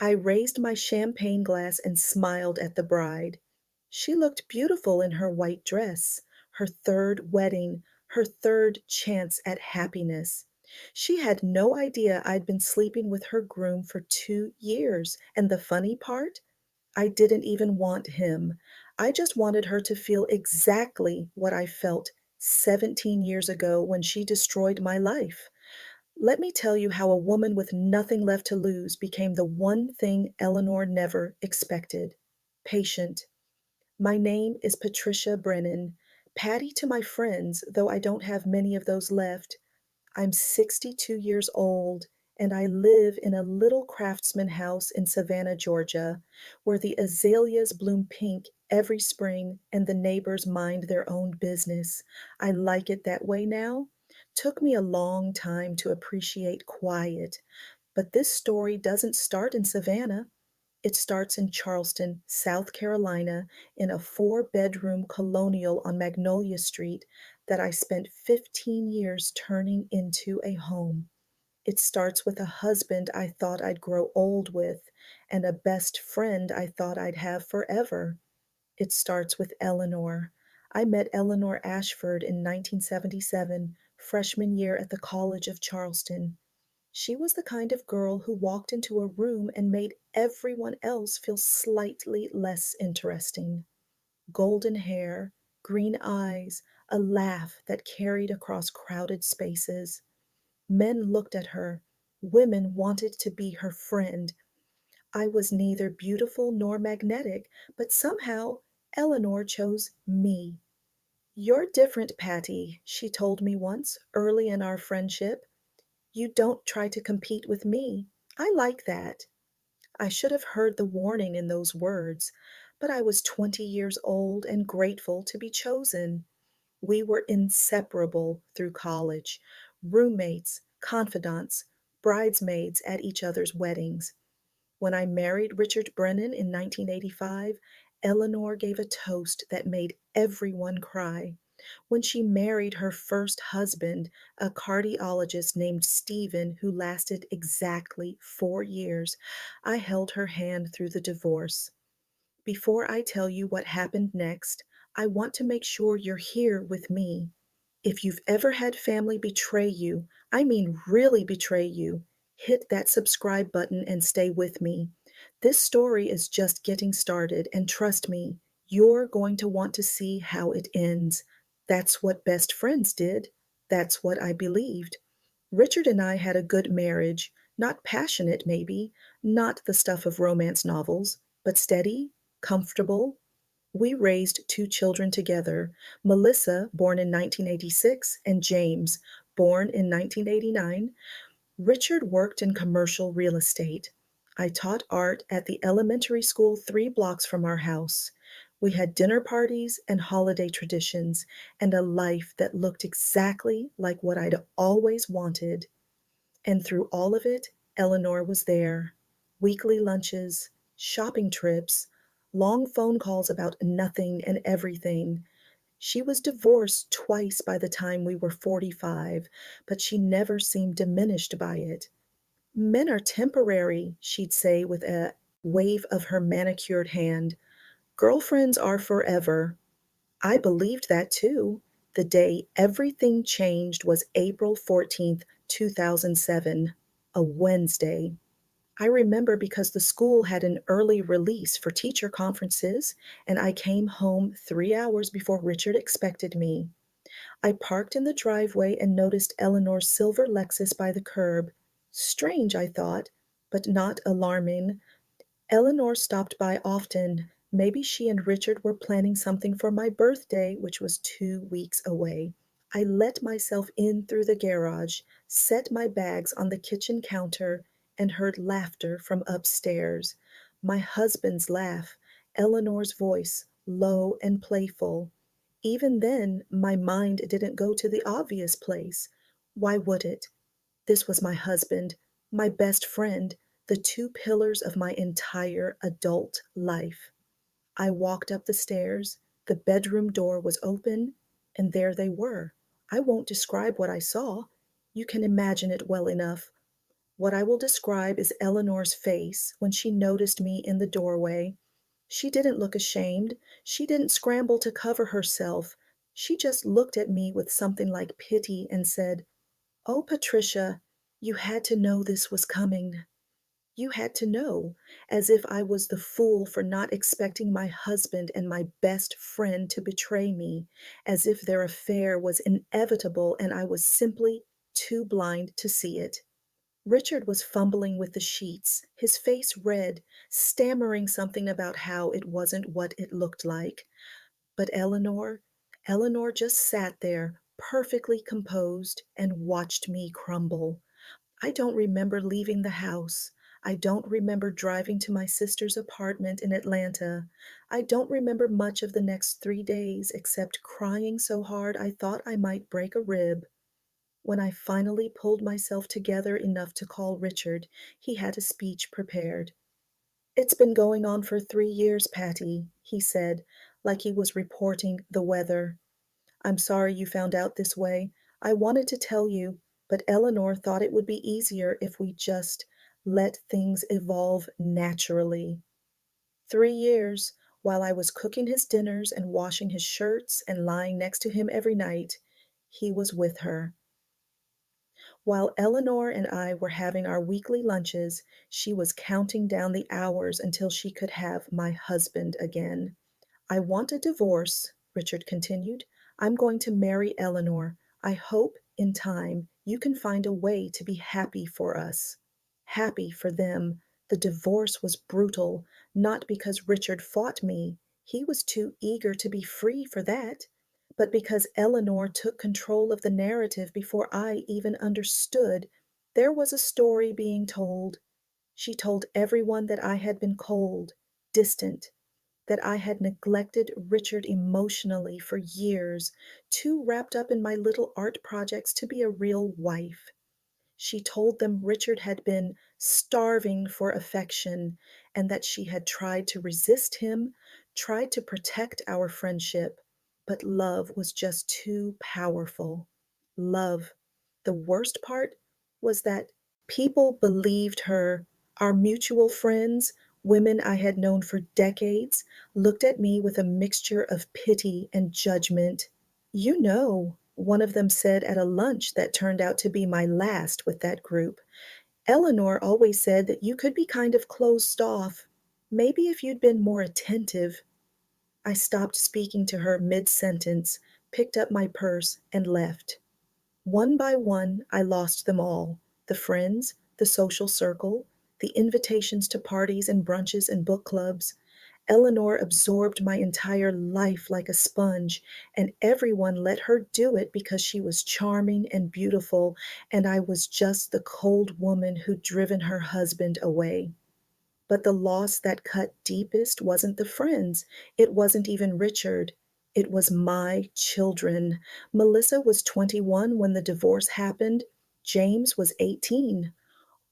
I raised my champagne glass and smiled at the bride. She looked beautiful in her white dress, her third wedding, her third chance at happiness. She had no idea I'd been sleeping with her groom for 2 years, and the funny part? I didn't even want him. I just wanted her to feel exactly what I felt 17 years ago when she destroyed my life. Let me tell you how a woman with nothing left to lose became the one thing Eleanor never expected: patient. My name is Patricia Brennan. Patty to my friends, though I don't have many of those left. I'm 62 years old, and I live in a little craftsman house in Savannah, Georgia, where the azaleas bloom pink every spring and the neighbors mind their own business. I like it that way now. Took me a long time to appreciate quiet, but this story doesn't start in Savannah. It starts in Charleston, South Carolina, in a four-bedroom colonial on Magnolia Street that I spent 15 years turning into a home. It starts with a husband I thought I'd grow old with and a best friend I thought I'd have forever. It starts with Eleanor. I met Eleanor Ashford in 1977, freshman year at the College of Charleston. She was the kind of girl who walked into a room and made everyone else feel slightly less interesting. Golden hair, green eyes, a laugh that carried across crowded spaces. Men looked at her. Women wanted to be her friend. I was neither beautiful nor magnetic, but somehow Eleanor chose me. "You're different, Patty," she told me once, early in our friendship. "You don't try to compete with me. I like that." I should have heard the warning in those words, but I was 20 years old and grateful to be chosen. We were inseparable through college, roommates, confidants, bridesmaids at each other's weddings. When I married Richard Brennan in 1985, Eleanor gave a toast that made everyone cry. When she married her first husband, a cardiologist named Stephen, who lasted exactly 4 years, I held her hand through the divorce. Before I tell you what happened next, I want to make sure you're here with me. If you've ever had family betray you, I mean really betray you, hit that subscribe button and stay with me. This story is just getting started, and trust me, you're going to want to see how it ends. That's what best friends did. That's what I believed. Richard and I had a good marriage, not passionate, maybe, not the stuff of romance novels, but steady, comfortable. We raised two children together: Melissa, born in 1986, and James, born in 1989. Richard worked in commercial real estate. I taught art at the elementary school 3 blocks from our house. We had dinner parties and holiday traditions, and a life that looked exactly like what I'd always wanted. And through all of it, Eleanor was there. Weekly lunches, shopping trips, long phone calls about nothing and everything. She was divorced twice by the time we were 45, but she never seemed diminished by it. "Men are temporary," she'd say with a wave of her manicured hand. "Girlfriends are forever." I believed that too. The day everything changed was April 14th, 2007, a Wednesday. I remember because the school had an early release for teacher conferences, and I came home 3 hours before Richard expected me. I parked in the driveway and noticed Eleanor's silver Lexus by the curb. Strange, I thought, but not alarming. Eleanor stopped by often. Maybe she and Richard were planning something for my birthday, which was 2 weeks away. I let myself in through the garage, set my bags on the kitchen counter, and heard laughter from upstairs. My husband's laugh, Eleanor's voice, low and playful. Even then, my mind didn't go to the obvious place. Why would it? This was my husband, my best friend, the two pillars of my entire adult life. I walked up the stairs, the bedroom door was open, and there they were. I won't describe what I saw. You can imagine it well enough. What I will describe is Eleanor's face when she noticed me in the doorway. She didn't look ashamed. She didn't scramble to cover herself. She just looked at me with something like pity and said, "Oh, Patricia, you had to know this was coming. You had to know," as if I was the fool for not expecting my husband and my best friend to betray me, as if their affair was inevitable and I was simply too blind to see it. Richard was fumbling with the sheets, his face red, stammering something about how it wasn't what it looked like. But Eleanor just sat there, perfectly composed, and watched me crumble. I don't remember leaving the house. I don't remember driving to my sister's apartment in Atlanta. I don't remember much of the next 3 days except crying so hard I thought I might break a rib. When I finally pulled myself together enough to call Richard, he had a speech prepared. "It's been going on for 3 years, Patty," he said, like he was reporting the weather. "I'm sorry you found out this way. I wanted to tell you, but Eleanor thought it would be easier if we just let things evolve naturally. 3 years, while I was cooking his dinners and washing his shirts and lying next to him every night, he was with her. While Eleanor and I were having our weekly lunches, she was counting down the hours until she could have my husband again. "I want a divorce," Richard continued. "I'm going to marry Eleanor. I hope, in time, you can find a way to be happy for us." Happy for them. The divorce was brutal, not because Richard fought me. He was too eager to be free for that, but because Eleanor took control of the narrative before I even understood. There was a story being told. She told everyone that I had been cold, distant, that I had neglected Richard emotionally for years, too wrapped up in my little art projects to be a real wife. She told them Richard had been starving for affection and that she had tried to resist him, tried to protect our friendship, but love was just too powerful. Love. The worst part was that people believed her. Our mutual friends, women I had known for decades, looked at me with a mixture of pity and judgment. "You know," one of them said at a lunch that turned out to be my last with that group, "Eleanor always said that you could be kind of closed off. Maybe if you'd been more attentive." I stopped speaking to her mid-sentence, picked up my purse, and left. One by one, I lost them all: the friends, the social circle, the invitations to parties and brunches and book clubs. Eleanor absorbed my entire life like a sponge, and everyone let her do it because she was charming and beautiful, and I was just the cold woman who'd driven her husband away. But the loss that cut deepest wasn't the friends. It wasn't even Richard. It was my children. Melissa was 21 when the divorce happened. James was 18,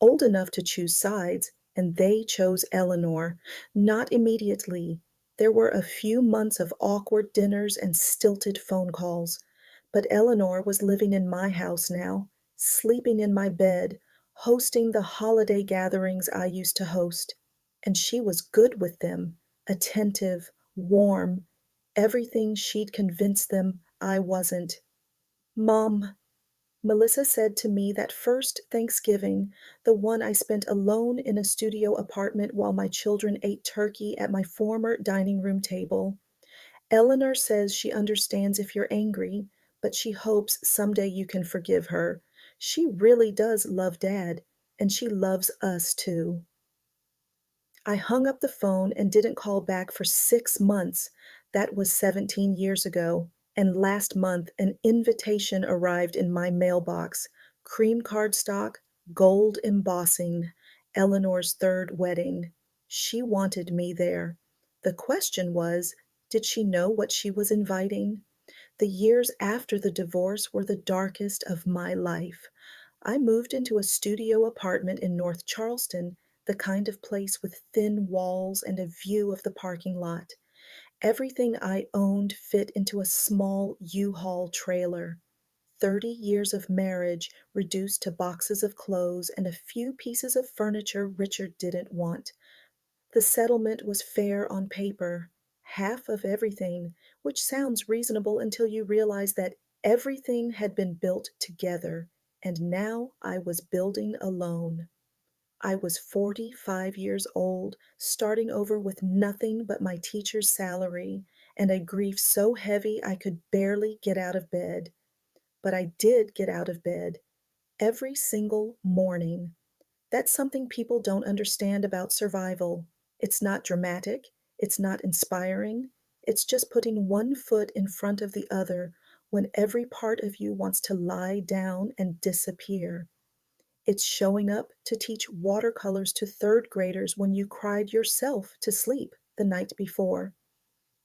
old enough to choose sides, and they chose Eleanor. Not immediately. There were a few months of awkward dinners and stilted phone calls. But Eleanor was living in my house now, sleeping in my bed, hosting the holiday gatherings I used to host. And she was good with them, attentive, warm, everything she'd convinced them I wasn't. "Mom," Melissa said to me that first Thanksgiving, the one I spent alone in a studio apartment while my children ate turkey at my former dining room table, "Eleanor says she understands if you're angry, but she hopes someday you can forgive her. She really does love Dad, and she loves us too." I hung up the phone and didn't call back for 6 months. That was 17 years ago. And last month, an invitation arrived in my mailbox: cream cardstock, gold embossing, Eleanor's third wedding. She wanted me there. The question was, did she know what she was inviting? The years after the divorce were the darkest of my life. I moved into a studio apartment in North Charleston, the kind of place with thin walls and a view of the parking lot. Everything I owned fit into a small U-Haul trailer. 30 years of marriage reduced to boxes of clothes and a few pieces of furniture Richard didn't want. The settlement was fair on paper, half of everything, which sounds reasonable until you realize that everything had been built together, and now I was building alone. I was 45 years old, starting over with nothing but my teacher's salary and a grief so heavy I could barely get out of bed. But I did get out of bed every single morning. That's something people don't understand about survival. It's not dramatic, it's not inspiring, it's just putting one foot in front of the other when every part of you wants to lie down and disappear. It's showing up to teach watercolors to third graders when you cried yourself to sleep the night before.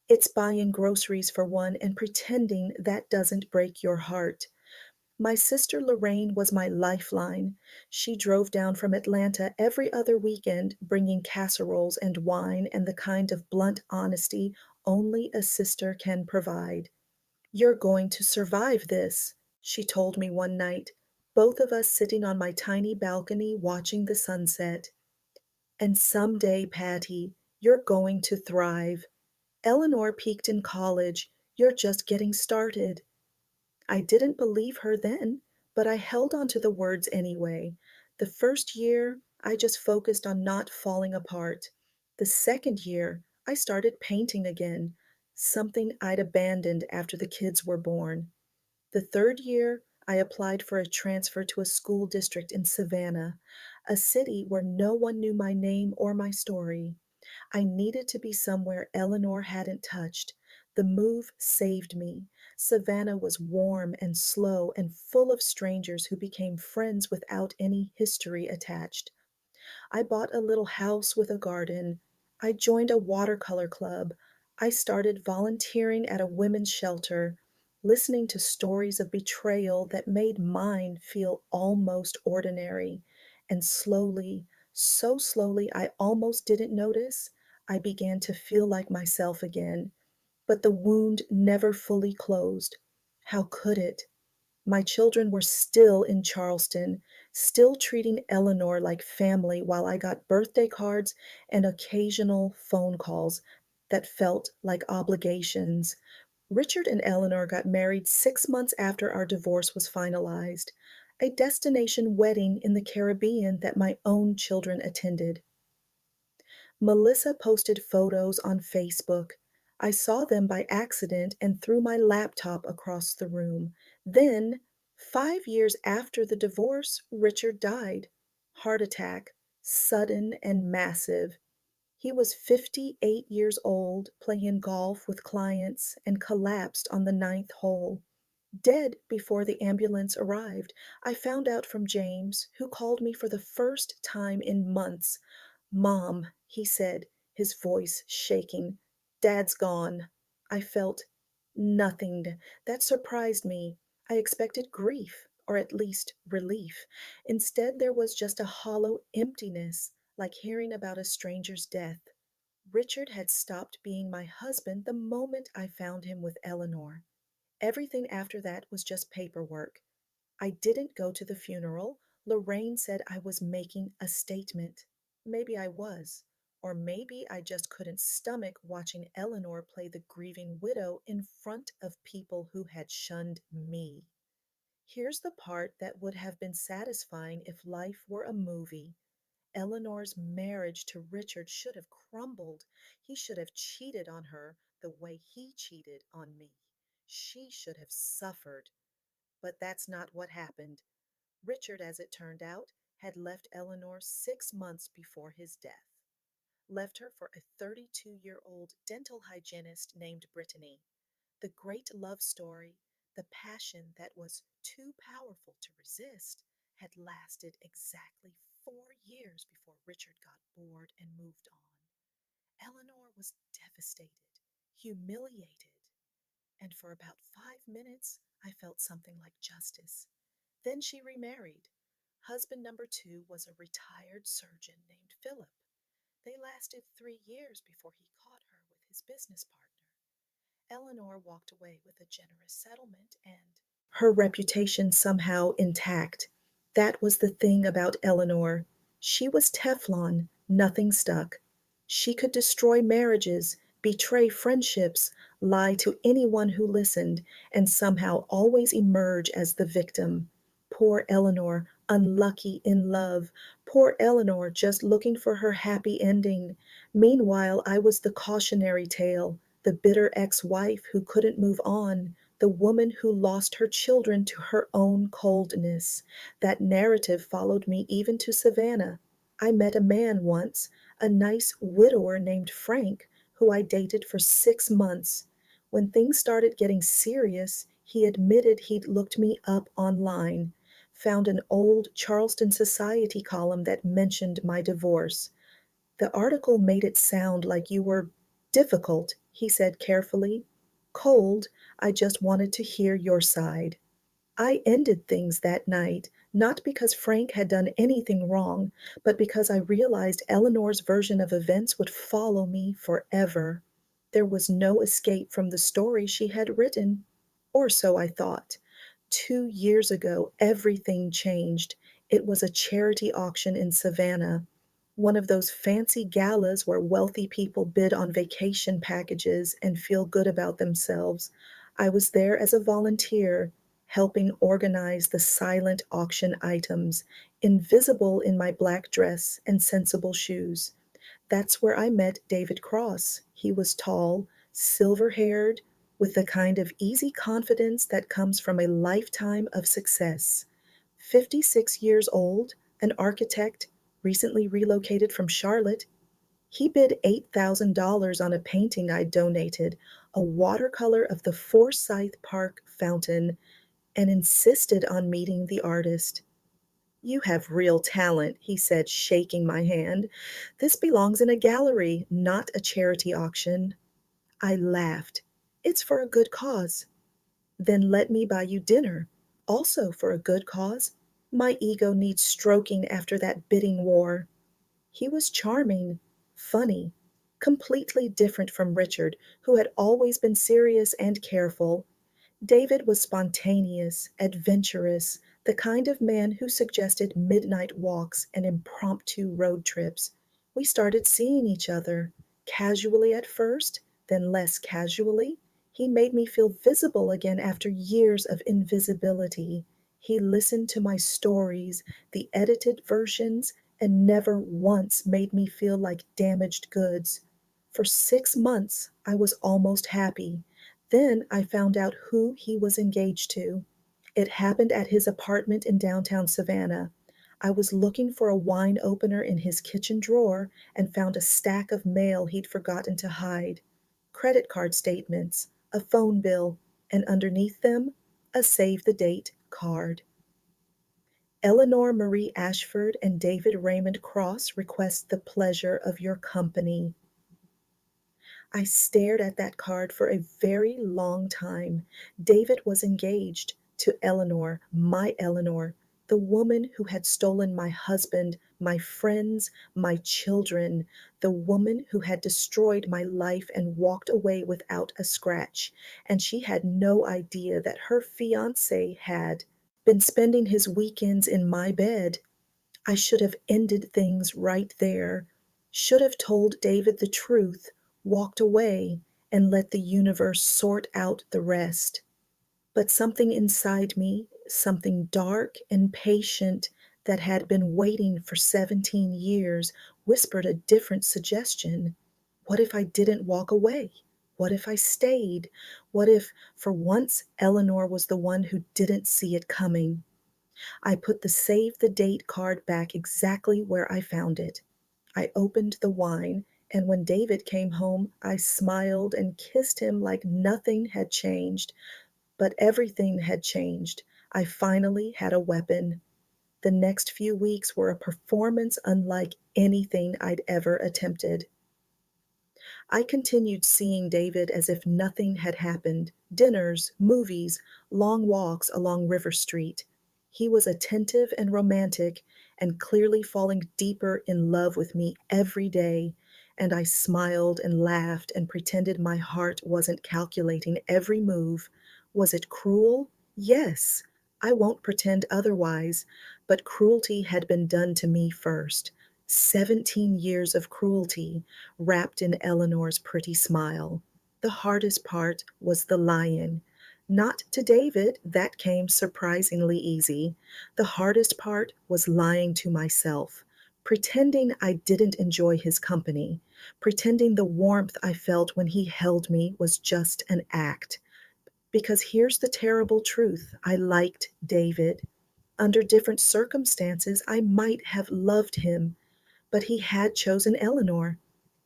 It's buying groceries for one and pretending that doesn't break your heart. My sister Lorraine was my lifeline. She drove down from Atlanta every other weekend, bringing casseroles and wine and the kind of blunt honesty only a sister can provide. "You're going to survive this," she told me one night, both of us sitting on my tiny balcony watching the sunset. "And someday, Patty, you're going to thrive. Eleanor peaked in college. You're just getting started." I didn't believe her then, but I held on to the words anyway. The first year, I just focused on not falling apart. The second year, I started painting again, something I'd abandoned after the kids were born. The third year, I applied for a transfer to a school district in Savannah, a city where no one knew my name or my story. I needed to be somewhere Eleanor hadn't touched. The move saved me. Savannah was warm and slow and full of strangers who became friends without any history attached. I bought a little house with a garden. I joined a watercolor club. I started volunteering at a women's shelter, listening to stories of betrayal that made mine feel almost ordinary. And slowly, so slowly I almost didn't notice, I began to feel like myself again. But the wound never fully closed. How could it? My children were still in Charleston, still treating Eleanor like family while I got birthday cards and occasional phone calls that felt like obligations. Richard and Eleanor got married 6 months after our divorce was finalized, a destination wedding in the Caribbean that my own children attended. Melissa posted photos on Facebook. I saw them by accident and threw my laptop across the room. Then, 5 years after the divorce, Richard died. Heart attack, sudden and massive. He was 58 years old, playing golf with clients, and collapsed on the ninth hole. Dead before the ambulance arrived. I found out from James, who called me for the first time in months. "Mom," he said, his voice shaking, "Dad's gone." I felt nothing. That surprised me. I expected grief, or at least relief. Instead, there was just a hollow emptiness, like hearing about a stranger's death. Richard had stopped being my husband the moment I found him with Eleanor. Everything after that was just paperwork. I didn't go to the funeral. Lorraine said I was making a statement. Maybe I was. Or maybe I just couldn't stomach watching Eleanor play the grieving widow in front of people who had shunned me. Here's the part that would have been satisfying if life were a movie. Eleanor's marriage to Richard should have crumbled. He should have cheated on her the way he cheated on me. She should have suffered. But that's not what happened. Richard, as it turned out, had left Eleanor 6 months before his death. Left her for a 32-year-old dental hygienist named Brittany. The great love story, the passion that was too powerful to resist, had lasted exactly 4 years before Richard got bored and moved on. Eleanor was devastated, humiliated, and for about 5 minutes I felt something like justice. Then she remarried. Husband number two was a retired surgeon named Philip. They lasted 3 years before he caught her with his business partner. Eleanor walked away with a generous settlement, and her reputation somehow intact. That was the thing about Eleanor. She was Teflon, nothing stuck. She could destroy marriages, betray friendships, lie to anyone who listened, and somehow always emerge as the victim. Poor Eleanor, unlucky in love. Poor Eleanor, just looking for her happy ending. Meanwhile, I was the cautionary tale, the bitter ex wife who couldn't move on, the woman who lost her children to her own coldness. That narrative followed me even to Savannah. I met a man once, a nice widower named Frank, who I dated for 6 months. When things started getting serious, he admitted he'd looked me up online, found an old Charleston Society column that mentioned my divorce. The article made it sound like you were difficult, he said carefully. Cold, I just wanted to hear your side. I ended things that night, not because Frank had done anything wrong, but because I realized Eleanor's version of events would follow me forever. There was no escape from the story she had written, or so I thought. 2 years ago, everything changed. It was a charity auction in Savannah, one of those fancy galas where wealthy people bid on vacation packages and feel good about themselves. I was there as a volunteer, helping organize the silent auction items, invisible in my black dress and sensible shoes. That's where I met David Cross. He was tall, silver haired, with the kind of easy confidence that comes from a lifetime of success. 56 years old, an architect, recently relocated from Charlotte. He bid $8,000 on a painting I donated, a watercolor of the Forsyth Park fountain, and insisted on meeting the artist. You have real talent, he said, shaking my hand. This belongs in a gallery, not a charity auction. I laughed. It's for a good cause. Then let me buy you dinner, also for a good cause. My ego needs stroking after that bidding war. He was charming, funny, completely different from Richard, who had always been serious and careful. David was spontaneous, adventurous, the kind of man who suggested midnight walks and impromptu road trips. We started seeing each other, casually at first, then less casually. He made me feel visible again after years of invisibility. He listened to my stories, the edited versions, and never once made me feel like damaged goods. For 6 months, I was almost happy. Then I found out who he was engaged to. It happened at his apartment in downtown Savannah. I was looking for a wine opener in his kitchen drawer and found a stack of mail he'd forgotten to hide. Credit card statements, a phone bill, and underneath them, a save the date card. Eleanor Marie Ashford and David Raymond Cross request the pleasure of your company. I stared at that card for a very long time. David was engaged to Eleanor, my Eleanor, the woman who had stolen my husband, my friends, my children, the woman who had destroyed my life and walked away without a scratch. And she had no idea that her fiancé had been spending his weekends in my bed. I should have ended things right there, should have told David the truth, walked away, and let the universe sort out the rest. But something inside me, something dark and patient that had been waiting for 17 years, whispered a different suggestion. What if I didn't walk away? What if I stayed? What if, for once, Eleanor was the one who didn't see it coming? I put the save the date card back exactly where I found it. I opened the wine, and when David came home, I smiled and kissed him like nothing had changed. But everything had changed. I finally had a weapon. The next few weeks were a performance unlike anything I'd ever attempted. I continued seeing David as if nothing had happened. Dinners, movies, long walks along River Street. He was attentive and romantic, and clearly falling deeper in love with me every day. And I smiled and laughed and pretended my heart wasn't calculating every move. Was it cruel? Yes, I won't pretend otherwise, but cruelty had been done to me first. 17 years of cruelty wrapped in Eleanor's pretty smile. The hardest part was the lying. Not to David, that came surprisingly easy. The hardest part was lying to myself, pretending I didn't enjoy his company, pretending the warmth I felt when he held me was just an act. Because here's the terrible truth, I liked David. Under different circumstances, I might have loved him, but he had chosen Eleanor.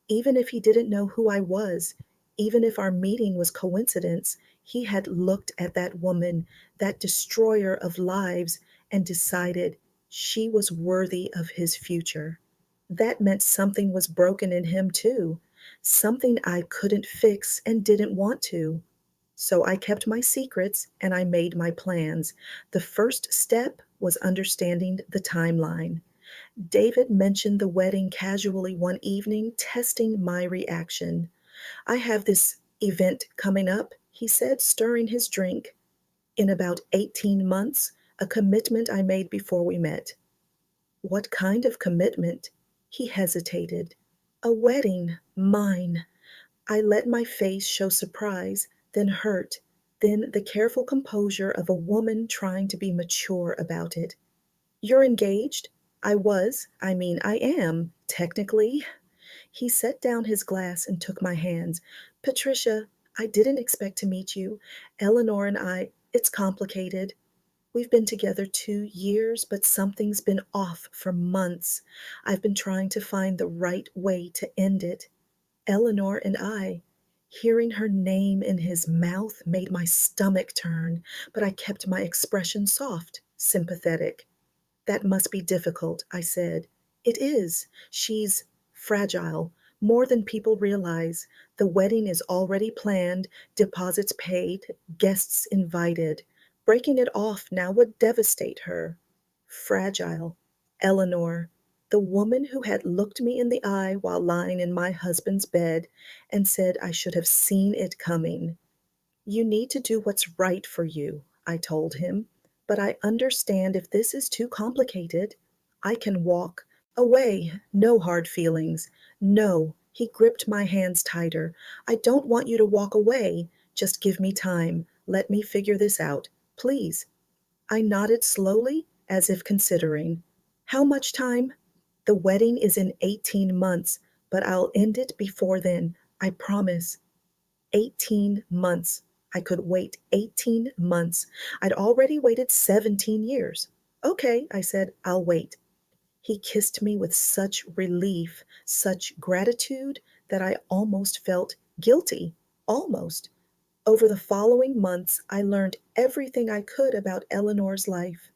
Even if he didn't know who I was, even if our meeting was coincidence, he had looked at that woman, that destroyer of lives, and decided she was worthy of his future. That meant something was broken in him, too. Something I couldn't fix and didn't want to. So I kept my secrets and I made my plans. The first step was understanding the timeline. David mentioned the wedding casually one evening, testing my reaction. I have this event coming up, he said, stirring his drink. In about 18 months, a commitment I made before we met. What kind of commitment? He hesitated. A wedding, mine. I let my face show surprise, then hurt, then the careful composure of a woman trying to be mature about it. You're engaged? I am, technically. He set down his glass and took my hands. Patricia, I didn't expect to meet you. Eleanor and it's complicated. We've been together 2 years, but something's been off for months. I've been trying to find the right way to end it. Eleanor and I. Hearing her name in his mouth made my stomach turn, but I kept my expression soft, sympathetic. That must be difficult, I said. It is. She's fragile, more than people realize. The wedding is already planned, deposits paid, guests invited. Breaking it off now would devastate her. Fragile. Eleanor, the woman who had looked me in the eye while lying in my husband's bed and said I should have seen it coming. You need to do what's right for you, I told him. But I understand if this is too complicated. I can walk away. No hard feelings. No. He gripped my hands tighter. I don't want you to walk away. Just give me time. Let me figure this out. Please. I nodded slowly, as if considering. How much time? The wedding is in 18 months, but I'll end it before then. I promise. 18 months. I could wait 18 months. I'd already waited 17 years. Okay, I said, I'll wait. He kissed me with such relief, such gratitude, that I almost felt guilty. Almost. Over the following months, I learned everything I could about Eleanor's life.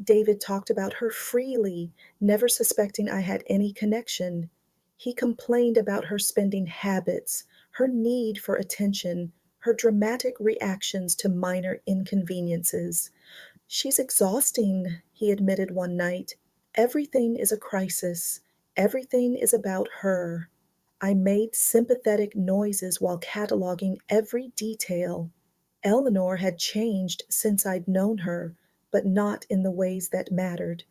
David talked about her freely, never suspecting I had any connection. He complained about her spending habits, her need for attention, her dramatic reactions to minor inconveniences. She's exhausting, he admitted one night. Everything is a crisis. Everything is about her. I made sympathetic noises while cataloging every detail. Eleanor had changed since I'd known her, but not in the ways that mattered.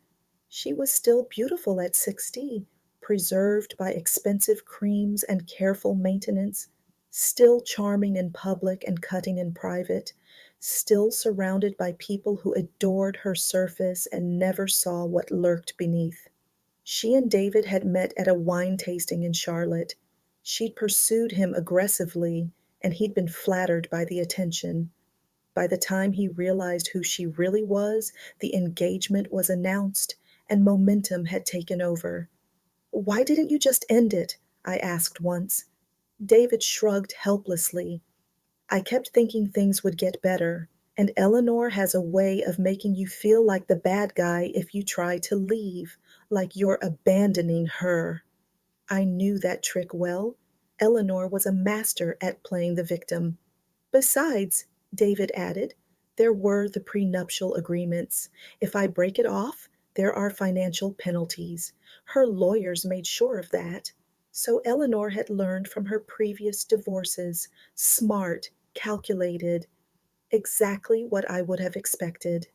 She was still beautiful at 60, preserved by expensive creams and careful maintenance, still charming in public and cutting in private, still surrounded by people who adored her surface and never saw what lurked beneath. She and David had met at a wine tasting in Charlotte. She'd pursued him aggressively, and he'd been flattered by the attention. By the time he realized who she really was, the engagement was announced and momentum had taken over. Why didn't you just end it? I asked once. David shrugged helplessly. I kept thinking things would get better, and Eleanor has a way of making you feel like the bad guy if you try to leave, like you're abandoning her. I knew that trick well. Eleanor was a master at playing the victim. Besides, David added, there were the prenuptial agreements. If I break it off, there are financial penalties. Her lawyers made sure of that. So Eleanor had learned from her previous divorces, smart, calculated. Exactly what I would have expected.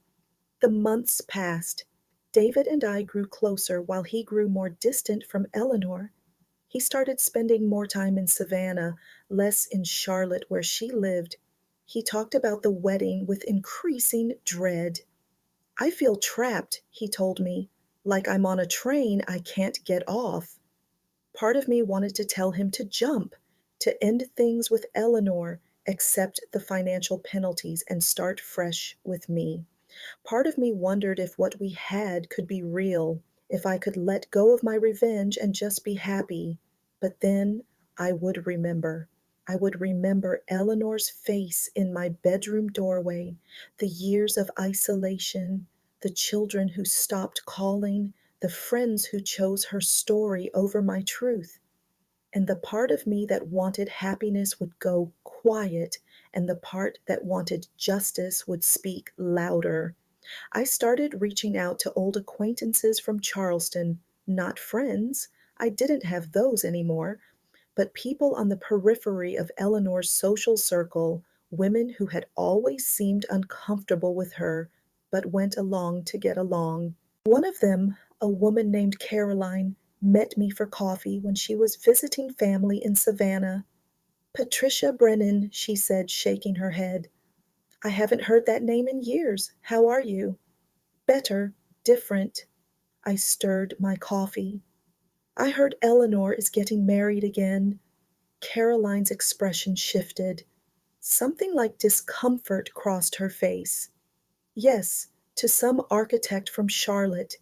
The months passed. David and I grew closer while he grew more distant from Eleanor. He started spending more time in Savannah, less in Charlotte, where she lived. He talked about the wedding with increasing dread. I feel trapped, he told me, like I'm on a train I can't get off. Part of me wanted to tell him to jump, to end things with Eleanor, accept the financial penalties, and start fresh with me. Part of me wondered if what we had could be real, if I could let go of my revenge and just be happy. But then I would remember. I would remember Eleanor's face in my bedroom doorway, the years of isolation, the children who stopped calling, the friends who chose her story over my truth. And the part of me that wanted happiness would go quiet, and the part that wanted justice would speak louder. I started reaching out to old acquaintances from Charleston, not friends. I didn't have those anymore, but people on the periphery of Eleanor's social circle, women who had always seemed uncomfortable with her, but went along to get along. One of them, a woman named Caroline, met me for coffee when she was visiting family in Savannah. Patricia Brennan, she said, shaking her head. I haven't heard that name in years. How are you? Better, different. I stirred my coffee. I heard Eleanor is getting married again. Caroline's expression shifted. Something like discomfort crossed her face. Yes, to some architect from Charlotte.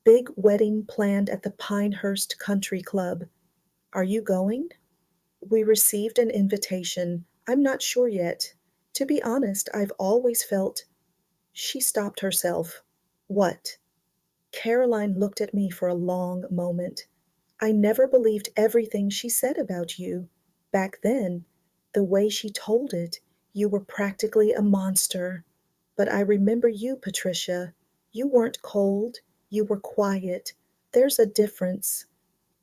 Big wedding planned at the Pinehurst Country Club. Are you going? We received an invitation. I'm not sure yet. To be honest, I've always felt. She stopped herself. What? Caroline looked at me for a long moment. I never believed everything she said about you. Back then, the way she told it, you were practically a monster. But I remember you, Patricia. You weren't cold. You were quiet. There's a difference.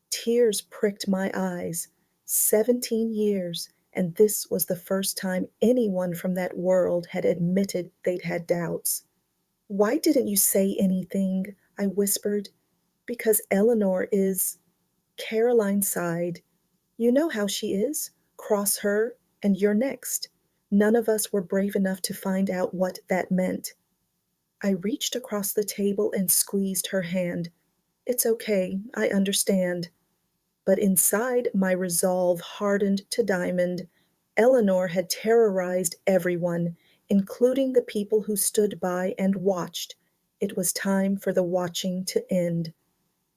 Tears pricked my eyes. 17 years, and this was the first time anyone from that world had admitted they'd had doubts. Why didn't you say anything? I whispered. Because Eleanor is. Caroline sighed. You know how she is. Cross her, and you're next. None of us were brave enough to find out what that meant. I reached across the table and squeezed her hand. It's okay, I understand. But inside, my resolve hardened to diamond. Eleanor had terrorized everyone, including the people who stood by and watched. It was time for the watching to end.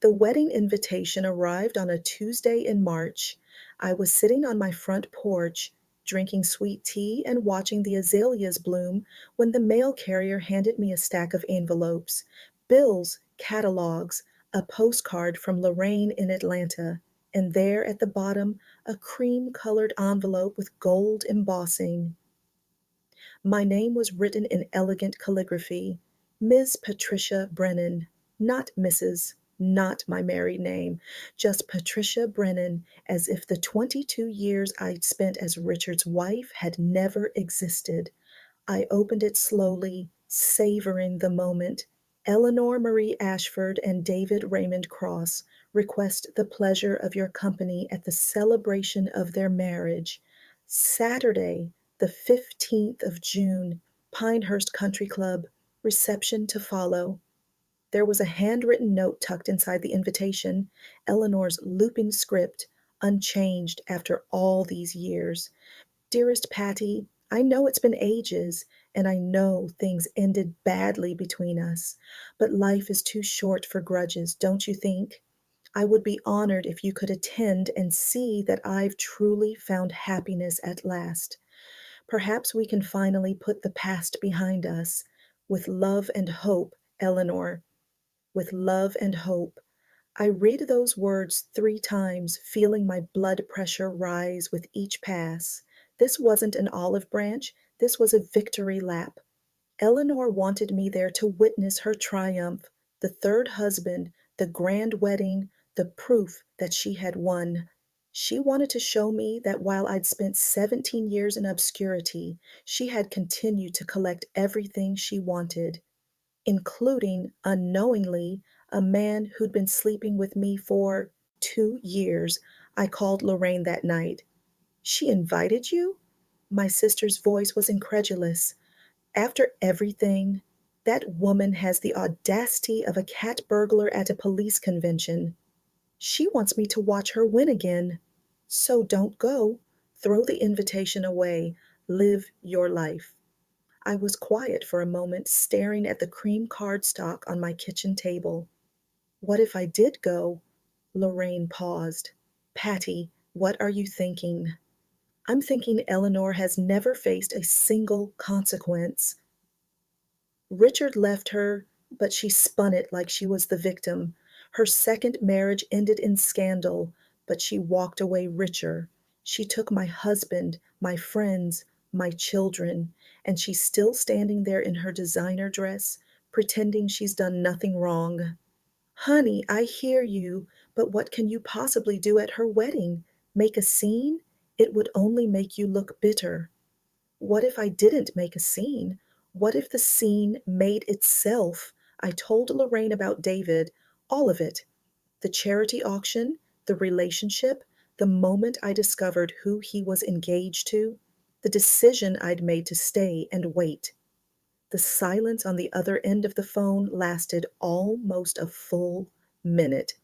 The wedding invitation arrived on a Tuesday in March. I was sitting on my front porch, drinking sweet tea and watching the azaleas bloom when the mail carrier handed me a stack of envelopes, bills, catalogs, a postcard from Lorraine in Atlanta, and there at the bottom, a cream-colored envelope with gold embossing. My name was written in elegant calligraphy, Ms. Patricia Brennan, not Mrs., not my married name, just Patricia Brennan, as if the 22 years I'd spent as Richard's wife had never existed. I opened it slowly, savoring the moment. Eleanor Marie Ashford and David Raymond Cross request the pleasure of your company at the celebration of their marriage. Saturday, the 15th of June, Pinehurst Country Club. Reception to follow. There was a handwritten note tucked inside the invitation, Eleanor's looping script, unchanged after all these years. Dearest Patty, I know it's been ages, and I know things ended badly between us, but life is too short for grudges, don't you think? I would be honored if you could attend and see that I've truly found happiness at last. Perhaps we can finally put the past behind us. With love and hope, Eleanor. With love and hope. I read those words 3 times, feeling my blood pressure rise with each pass. This wasn't an olive branch, this was a victory lap. Eleanor wanted me there to witness her triumph, the third husband, the grand wedding, the proof that she had won. She wanted to show me that while I'd spent 17 years in obscurity, she had continued to collect everything she wanted, including, unknowingly, a man who'd been sleeping with me for 2 years. I called Lorraine that night. She invited you? My sister's voice was incredulous. After everything, that woman has the audacity of a cat burglar at a police convention. She wants me to watch her win again. So don't go. Throw the invitation away. Live your life. I was quiet for a moment, staring at the cream cardstock on my kitchen table. What if I did go? Lorraine paused. Patty, what are you thinking? I'm thinking Eleanor has never faced a single consequence. Richard left her, but she spun it like she was the victim. Her second marriage ended in scandal, but she walked away richer. She took my husband, my friends, my children, and she's still standing there in her designer dress, pretending she's done nothing wrong. Honey, I hear you, but what can you possibly do at her wedding? Make a scene? It would only make you look bitter. What if I didn't make a scene? What if the scene made itself? I told Lorraine about David, all of it. The charity auction, the relationship, the moment I discovered who he was engaged to, the decision I'd made to stay and wait. The silence on the other end of the phone lasted almost a full minute.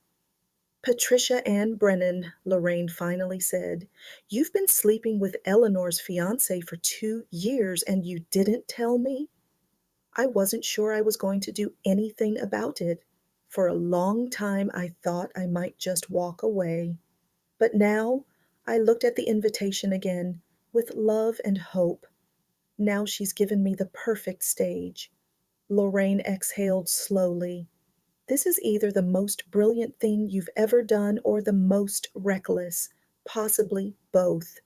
Patricia Ann Brennan, Lorraine finally said, you've been sleeping with Eleanor's fiance for 2 years and you didn't tell me? I wasn't sure I was going to do anything about it. For a long time, I thought I might just walk away. But now I looked at the invitation again with love and hope. Now she's given me the perfect stage. Lorraine exhaled slowly. This is either the most brilliant thing you've ever done or the most reckless. Possibly both.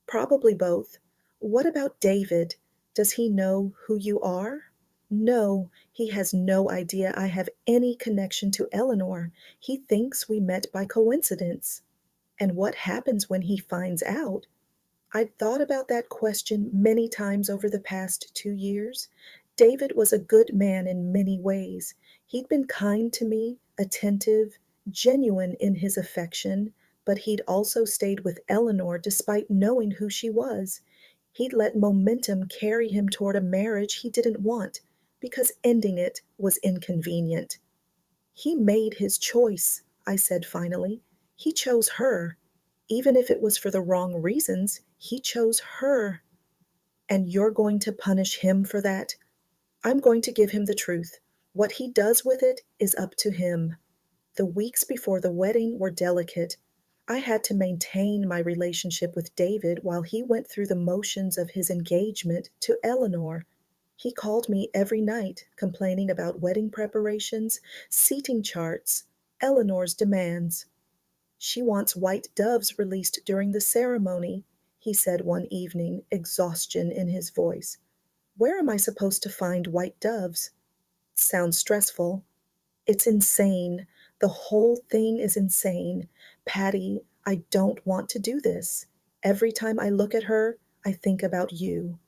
Probably both. What about David? Does he know who you are? No, he has no idea I have any connection to Eleanor. He thinks we met by coincidence. And what happens when he finds out? I'd thought about that question many times over the past 2 years. David was a good man in many ways. He'd been kind to me, attentive, genuine in his affection, but he'd also stayed with Eleanor despite knowing who she was. He'd let momentum carry him toward a marriage he didn't want because ending it was inconvenient. He made his choice, I said finally. He chose her. Even if it was for the wrong reasons, he chose her. And you're going to punish him for that? I'm going to give him the truth. What he does with it is up to him. The weeks before the wedding were delicate. I had to maintain my relationship with David while he went through the motions of his engagement to Eleanor. He called me every night, complaining about wedding preparations, seating charts, Eleanor's demands. She wants white doves released during the ceremony, he said one evening, exhaustion in his voice. Where am I supposed to find white doves? Sounds stressful. It's insane. The whole thing is insane. Patty, I don't want to do this. Every time I look at her, I think about you.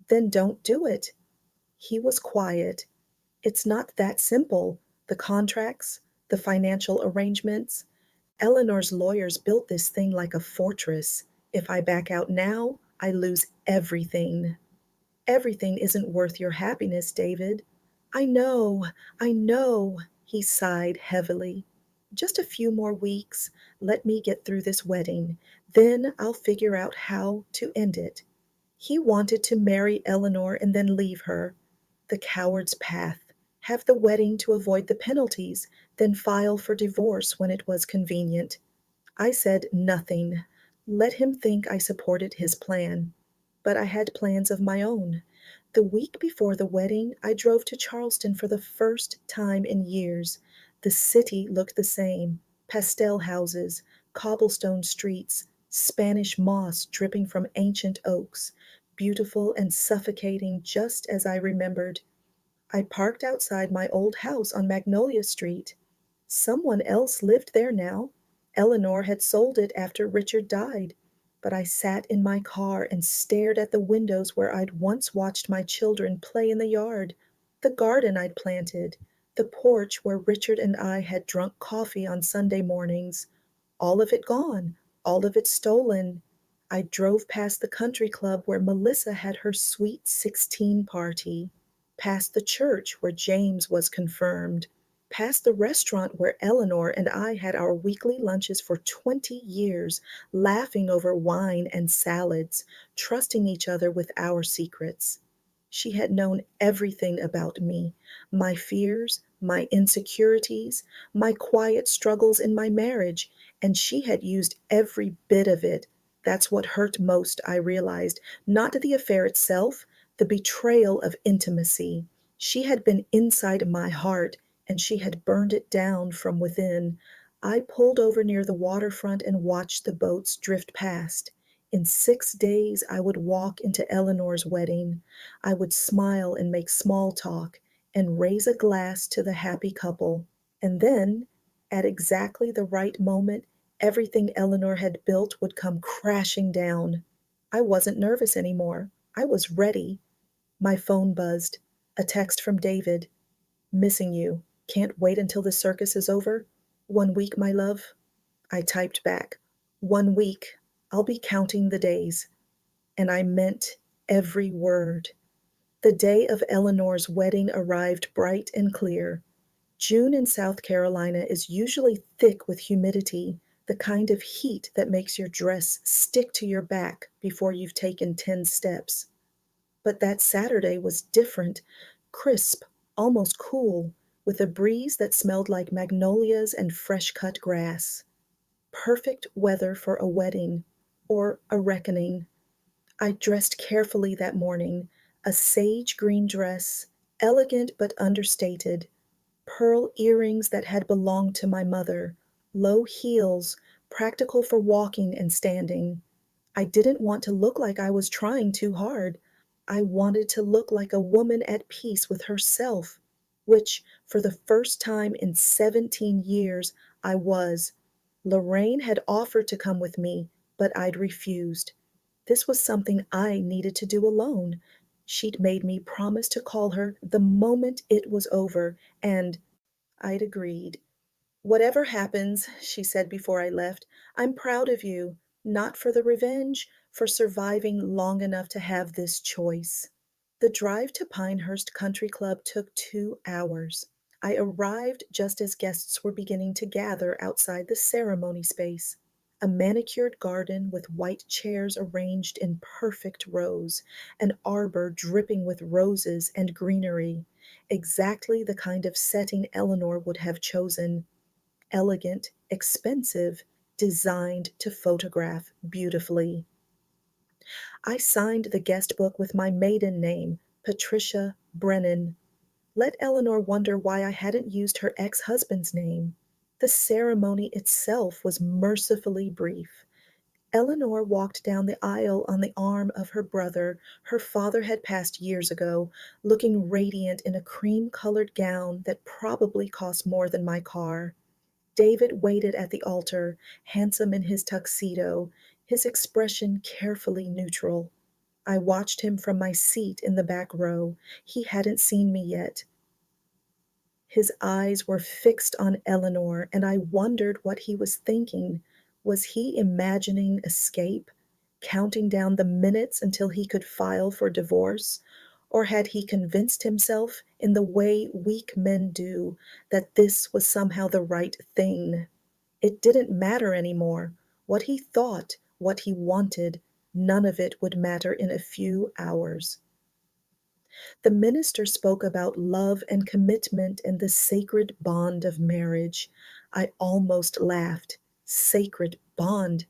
Then don't do it. He was quiet. It's not that simple. The contracts, the financial arrangements. Eleanor's lawyers built this thing like a fortress. If I back out now, I lose everything. Everything isn't worth your happiness, David. I know, he sighed heavily. Just a few more weeks. Let me get through this wedding. Then I'll figure out how to end it. He wanted to marry Eleanor and then leave her. The coward's path. Have the wedding to avoid the penalties, then file for divorce when it was convenient. I said nothing. Let him think I supported his plan. But I had plans of my own. The week before the wedding, I drove to Charleston for the first time in years. The city looked the same: pastel houses, cobblestone streets, Spanish moss dripping from ancient oaks, beautiful and suffocating just as I remembered. I parked outside my old house on Magnolia Street. Someone else lived there now. Eleanor had sold it after Richard died, but I sat in my car and stared at the windows where I'd once watched my children play in the yard, the garden I'd planted, the porch where Richard and I had drunk coffee on Sunday mornings. All of it gone, all of it stolen. I drove past the country club where Melissa had her sweet 16 party, past the church where James was confirmed, past the restaurant where Eleanor and I had our weekly lunches for 20 years, laughing over wine and salads, trusting each other with our secrets. She had known everything about me, my fears, my insecurities, my quiet struggles in my marriage, and she had used every bit of it. That's what hurt most, I realized. Not the affair itself, the betrayal of intimacy. She had been inside my heart, and she had burned it down from within. I pulled over near the waterfront and watched the boats drift past. In 6 days, I would walk into Eleanor's wedding. I would smile and make small talk and raise a glass to the happy couple. And then, at exactly the right moment, everything Eleanor had built would come crashing down. I wasn't nervous anymore. I was ready. My phone buzzed. A text from David. Missing you. Can't wait until the circus is over. 1 week, my love. I typed back. 1 week. I'll be counting the days. And I meant every word. The day of Eleanor's wedding arrived bright and clear. June in South Carolina is usually thick with humidity, the kind of heat that makes your dress stick to your back before you've taken 10 steps. But that Saturday was different, crisp, almost cool, with a breeze that smelled like magnolias and fresh cut grass. Perfect weather for a wedding or a reckoning. I dressed carefully that morning, a sage green dress, elegant but understated, pearl earrings that had belonged to my mother, low heels, practical for walking and standing. I didn't want to look like I was trying too hard. I wanted to look like a woman at peace with herself, which, for the first time in 17 years, I was. Lorraine had offered to come with me, but I'd refused. This was something I needed to do alone. She'd made me promise to call her the moment it was over, and I'd agreed. "Whatever happens," she said before I left, "I'm proud of you, not for the revenge, for surviving long enough to have this choice." The drive to Pinehurst Country Club took 2 hours. I arrived just as guests were beginning to gather outside the ceremony space. A manicured garden with white chairs arranged in perfect rows, an arbor dripping with roses and greenery, exactly the kind of setting Eleanor would have chosen. Elegant, expensive, designed to photograph beautifully. I signed the guest book with my maiden name, Patricia Brennan. Let Eleanor wonder why I hadn't used her ex-husband's name. The ceremony itself was mercifully brief. Eleanor walked down the aisle on the arm of her brother. Her father had passed years ago, looking radiant in a cream-colored gown that probably cost more than my car. David waited at the altar, handsome in his tuxedo, his expression carefully neutral. I watched him from my seat in the back row. He hadn't seen me yet. His eyes were fixed on Eleanor, and I wondered what he was thinking. Was he imagining escape, counting down the minutes until he could file for divorce? Or had he convinced himself, in the way weak men do, that this was somehow the right thing? It didn't matter anymore. What he thought, what he wanted, none of it would matter in a few hours. The minister spoke about love and commitment and the sacred bond of marriage. I almost laughed. Sacred bond.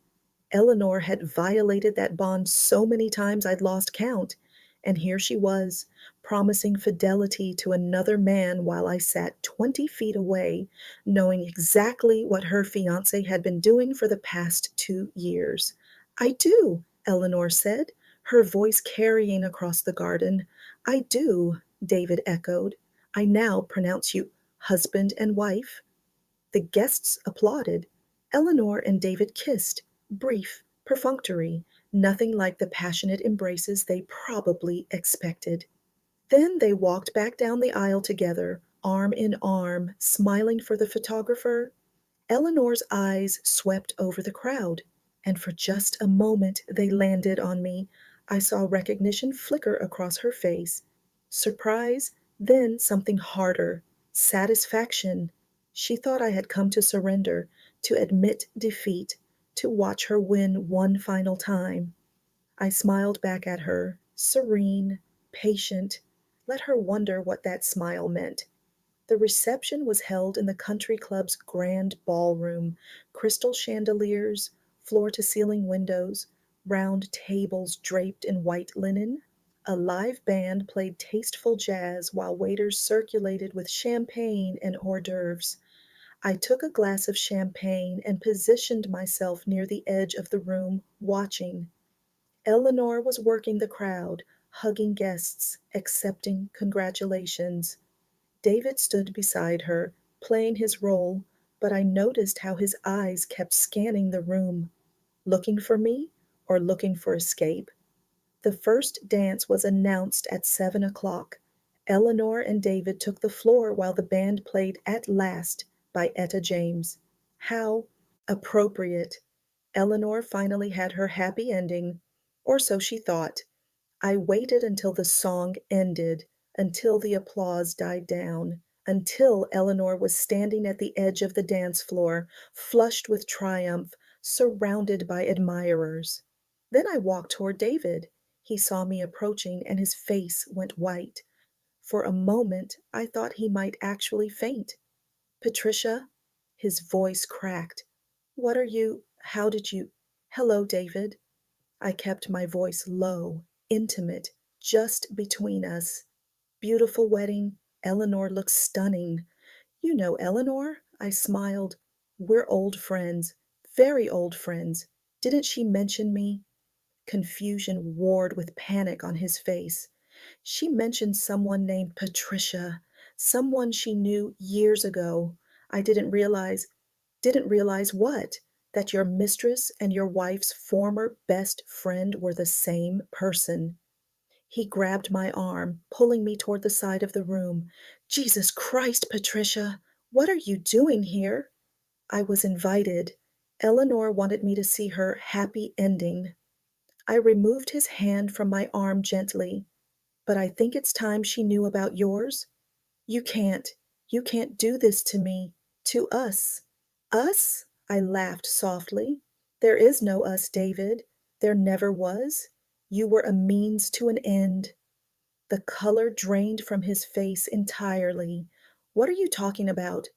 Eleanor had violated that bond so many times I'd lost count. And here she was, promising fidelity to another man while I sat 20 feet away, knowing exactly what her fiancé had been doing for the past 2 years. "I do," Eleanor said, her voice carrying across the garden. "I do," David echoed. "I now pronounce you husband and wife." The guests applauded. Eleanor and David kissed, brief, perfunctory, nothing like the passionate embraces they probably expected. Then they walked back down the aisle together, arm in arm, smiling for the photographer. Eleanor's eyes swept over the crowd, and for just a moment they landed on me. I saw recognition flicker across her face. Surprise, then something harder. Satisfaction. She thought I had come to surrender, to admit defeat, to watch her win one final time. I smiled back at her, serene, patient. Let her wonder what that smile meant. The reception was held in the country club's grand ballroom, crystal chandeliers, floor to ceiling windows, round tables draped in white linen. A live band played tasteful jazz while waiters circulated with champagne and hors d'oeuvres. I took a glass of champagne and positioned myself near the edge of the room, watching. Eleanor was working the crowd, hugging guests, accepting congratulations. David stood beside her, playing his role, but I noticed how his eyes kept scanning the room. Looking for me or looking for escape? The first dance was announced at 7 o'clock. Eleanor and David took the floor while the band played At Last by Etta James. How appropriate. Eleanor finally had her happy ending, or so she thought. I waited until the song ended, until the applause died down, until Eleanor was standing at the edge of the dance floor, flushed with triumph, surrounded by admirers. Then I walked toward David. He saw me approaching, and his face went white. For a moment, I thought he might actually faint. Patricia, his voice cracked. What are you? How did you? Hello, David. I kept my voice low, intimate, just between us. Beautiful wedding. Eleanor looks stunning. You know Eleanor? I smiled. We're old friends, very old friends. Didn't she mention me? Confusion warred with panic on his face. She mentioned someone named Patricia, someone she knew years ago. I didn't realize what? That your mistress and your wife's former best friend were the same person. He grabbed my arm, pulling me toward the side of the room. Jesus Christ, Patricia, what are you doing here? I was invited. Eleanor wanted me to see her happy ending. I removed his hand from my arm gently. But I think it's time she knew about yours. You can't, you can't do this to me, to us. Us? I laughed softly. There is no us, David. There never was. You were a means to an end. The color drained from his face entirely. What are you talking about?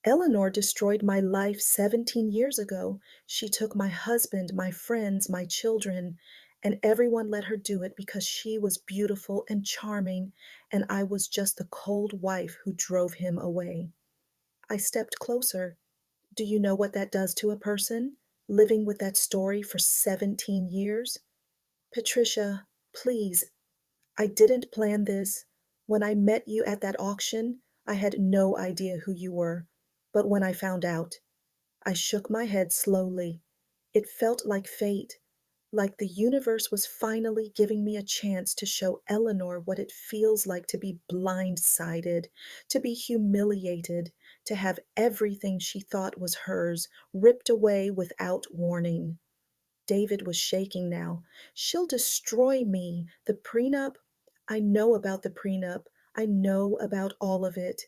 Eleanor destroyed my life 17 years ago. She took my husband, my friends, my children, and everyone let her do it because she was beautiful and charming, and I was just the cold wife who drove him away. I stepped closer. Do you know what that does to a person? Living with that story for 17 years? Patricia, please, I didn't plan this. When I met you at that auction, I had no idea who you were. But when I found out, I shook my head slowly. It felt like fate, like the universe was finally giving me a chance to show Eleanor what it feels like to be blindsided, to be humiliated, to have everything she thought was hers ripped away without warning. David was shaking now. She'll destroy me. The prenup? I know about the prenup. I know about all of it.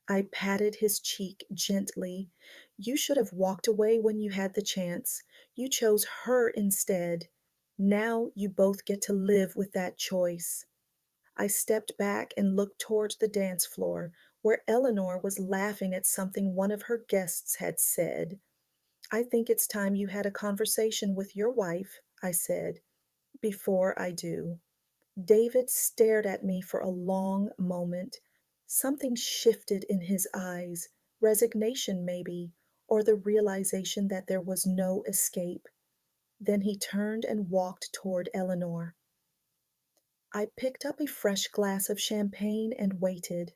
I patted his cheek gently. You should have walked away when you had the chance. You chose her instead. Now you both get to live with that choice. I stepped back and looked towards the dance floor, where Eleanor was laughing at something one of her guests had said. I think it's time you had a conversation with your wife, I said, before I do. David stared at me for a long moment. Something shifted in his eyes, resignation maybe, or the realization that there was no escape. Then he turned and walked toward Eleanor. I picked up a fresh glass of champagne and waited.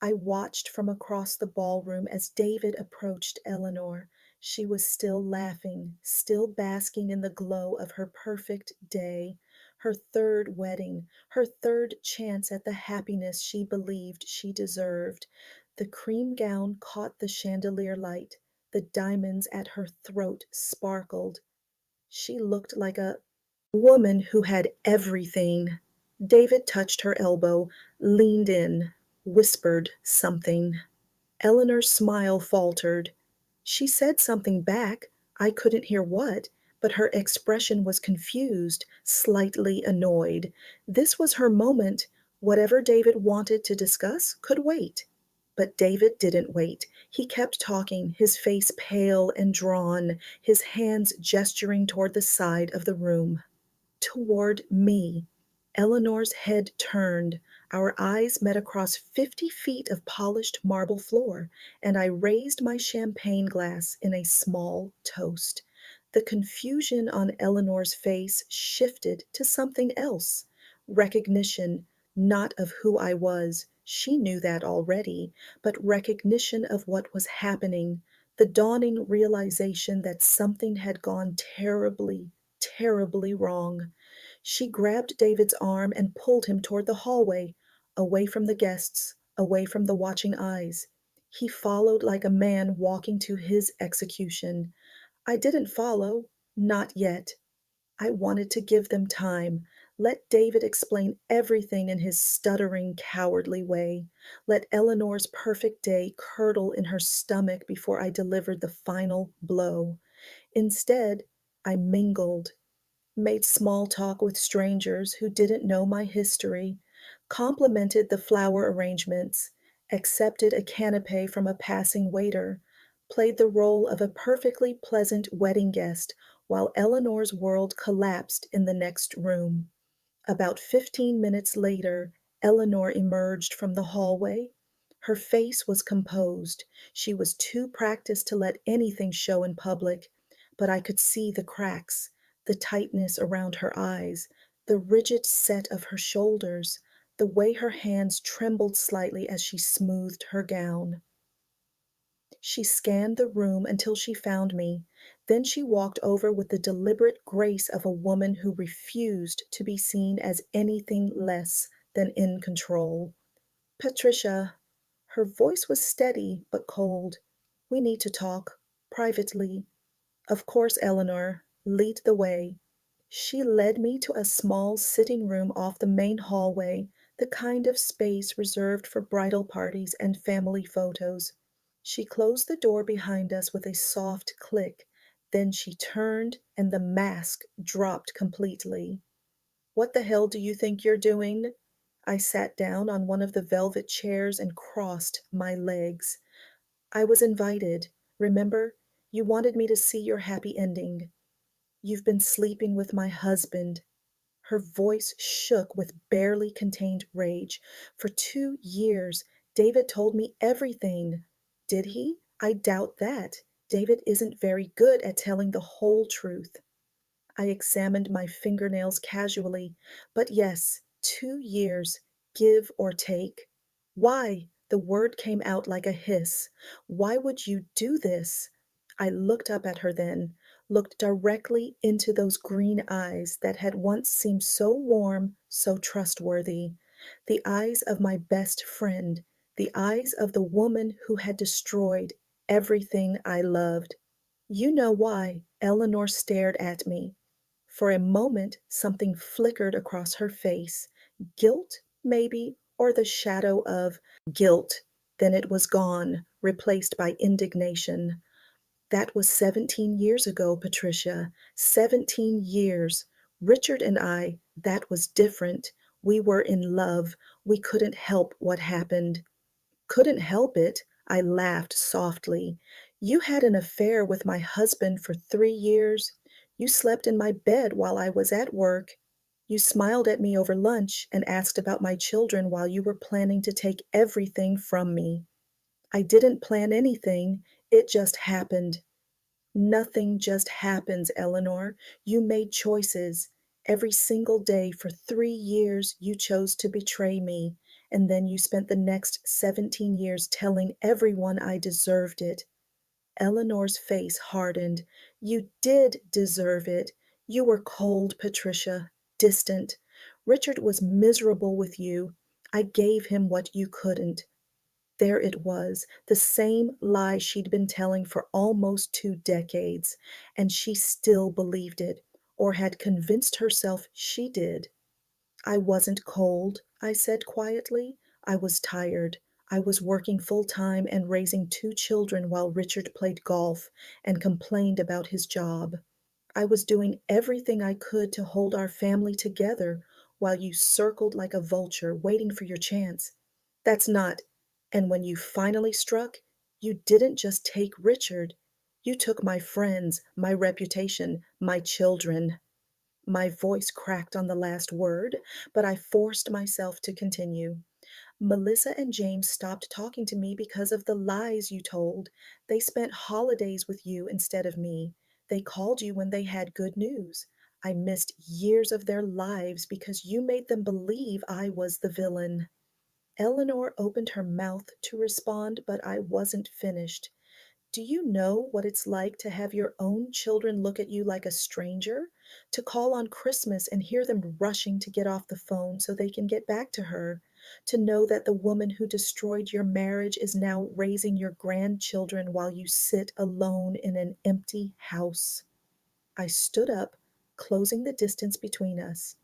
I watched from across the ballroom as David approached Eleanor. She was still laughing, still basking in the glow of her perfect day, her third wedding, her third chance at the happiness she believed she deserved. The cream gown caught the chandelier light. The diamonds at her throat sparkled. She looked like a woman who had everything. David touched her elbow, leaned in, whispered something. Eleanor's smile faltered. She said something back. I couldn't hear what, but her expression was confused, slightly annoyed. This was her moment. Whatever David wanted to discuss could wait. But David didn't wait. He kept talking, his face pale and drawn, his hands gesturing toward the side of the room. Toward me. Eleanor's head turned. Our eyes met across 50 feet of polished marble floor, and I raised my champagne glass in a small toast. The confusion on Eleanor's face shifted to something else. Recognition, not of who I was, she knew that already, but recognition of what was happening, the dawning realization that something had gone terribly, terribly wrong. She grabbed David's arm and pulled him toward the hallway, away from the guests, away from the watching eyes. He followed like a man walking to his execution. I didn't follow, not yet. I wanted to give them time. Let David explain everything in his stuttering, cowardly way. Let Eleanor's perfect day curdle in her stomach before I delivered the final blow. Instead, I mingled, made small talk with strangers who didn't know my history, complimented the flower arrangements, accepted a canapé from a passing waiter, played the role of a perfectly pleasant wedding guest while Eleanor's world collapsed in the next room. About 15 minutes later, Eleanor emerged from the hallway. Her face was composed. She was too practiced to let anything show in public, but I could see the cracks, the tightness around her eyes, the rigid set of her shoulders, the way her hands trembled slightly as she smoothed her gown. She scanned the room until she found me. Then she walked over with the deliberate grace of a woman who refused to be seen as anything less than in control. Patricia, her voice was steady but cold. We need to talk, privately. Of course, Eleanor, lead the way. She led me to a small sitting room off the main hallway, the kind of space reserved for bridal parties and family photos. She closed the door behind us with a soft click. Then she turned and the mask dropped completely. What the hell do you think you're doing? I sat down on one of the velvet chairs and crossed my legs. I was invited. Remember? You wanted me to see your happy ending. You've been sleeping with my husband. Her voice shook with barely contained rage. For 2 years, David told me everything. Did he? I doubt that. David isn't very good at telling the whole truth. I examined my fingernails casually. But yes, 2 years, give or take. Why? The word came out like a hiss. Why would you do this? I looked up at her then, looked directly into those green eyes that had once seemed so warm, so trustworthy. The eyes of my best friend, the eyes of the woman who had destroyed everything I loved. You know why? Eleanor stared at me. For a moment, something flickered across her face. Guilt, maybe, or the shadow of guilt. Then it was gone, replaced by indignation. That was 17 years ago, Patricia. 17 years. Richard and I, that was different. We were in love. We couldn't help what happened. Couldn't help it. I laughed softly. You had an affair with my husband for 3 years. You slept in my bed while I was at work. You smiled at me over lunch and asked about my children while you were planning to take everything from me. I didn't plan anything. It just happened. Nothing just happens, Eleanor. You made choices. Every single day for 3 years, you chose to betray me, and then you spent the next 17 years telling everyone I deserved it. Eleanor's face hardened. "You did deserve it. You were cold, Patricia, distant. Richard was miserable with you. I gave him what you couldn't." There it was, the same lie she'd been telling for almost 2 decades, and she still believed it, or had convinced herself she did. "I wasn't cold," I said quietly. "I was tired. I was working full time and raising 2 children while Richard played golf and complained about his job. I was doing everything I could to hold our family together while you circled like a vulture waiting for your chance. That's not And when you finally struck, you didn't just take Richard. You took my friends, my reputation, my children." My voice cracked on the last word, but I forced myself to continue. "Melissa and James stopped talking to me because of the lies you told. They spent holidays with you instead of me. They called you when they had good news. I missed years of their lives because you made them believe I was the villain." Eleanor opened her mouth to respond, but I wasn't finished. "Do you know what it's like to have your own children look at you like a stranger? To call on Christmas and hear them rushing to get off the phone so they can get back to her? To know that the woman who destroyed your marriage is now raising your grandchildren while you sit alone in an empty house?" I stood up, closing the distance between us.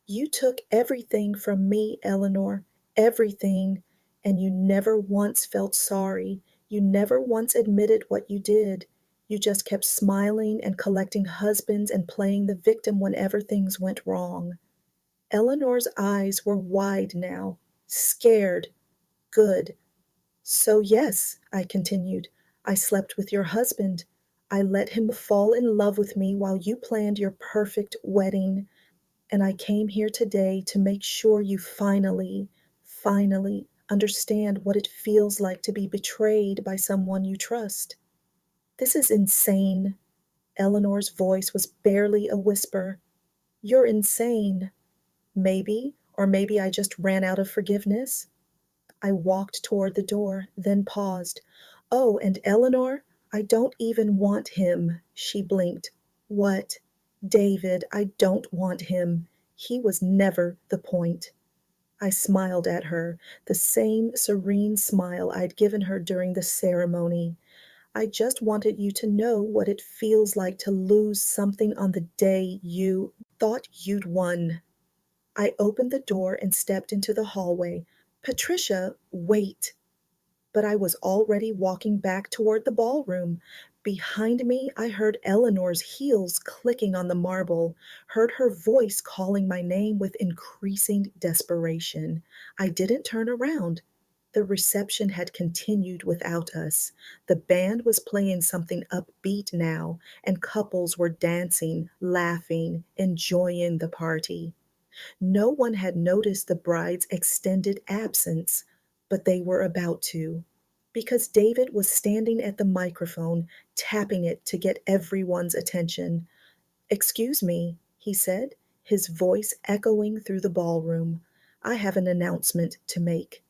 "You took everything from me, Eleanor, everything, and you never once felt sorry. You never once admitted what you did. You just kept smiling and collecting husbands and playing the victim whenever things went wrong." Eleanor's eyes were wide now, scared. "Good. So, yes," I continued, "I slept with your husband. I let him fall in love with me while you planned your perfect wedding. And I came here today to make sure you finally understand what it feels like to be betrayed by someone you trust." "This is insane." Eleanor's voice was barely a whisper. "You're insane." "Maybe, or maybe I just ran out of forgiveness." I walked toward the door, then paused. "Oh, and Eleanor, I don't even want him." She blinked. "What?" "David, I don't want him. He was never the point." I smiled at her, the same serene smile I'd given her during the ceremony. "I just wanted you to know what it feels like to lose something on the day you thought you'd won." I opened the door and stepped into the hallway. "Patricia, wait." But I was already walking back toward the ballroom. Behind me, I heard Eleanor's heels clicking on the marble, heard her voice calling my name with increasing desperation. I didn't turn around. The reception had continued without us. The band was playing something upbeat now, and couples were dancing, laughing, enjoying the party. No one had noticed the bride's extended absence, but they were about to, because David was standing at the microphone, tapping it to get everyone's attention. "Excuse me," he said, his voice echoing through the ballroom. "I have an announcement to make."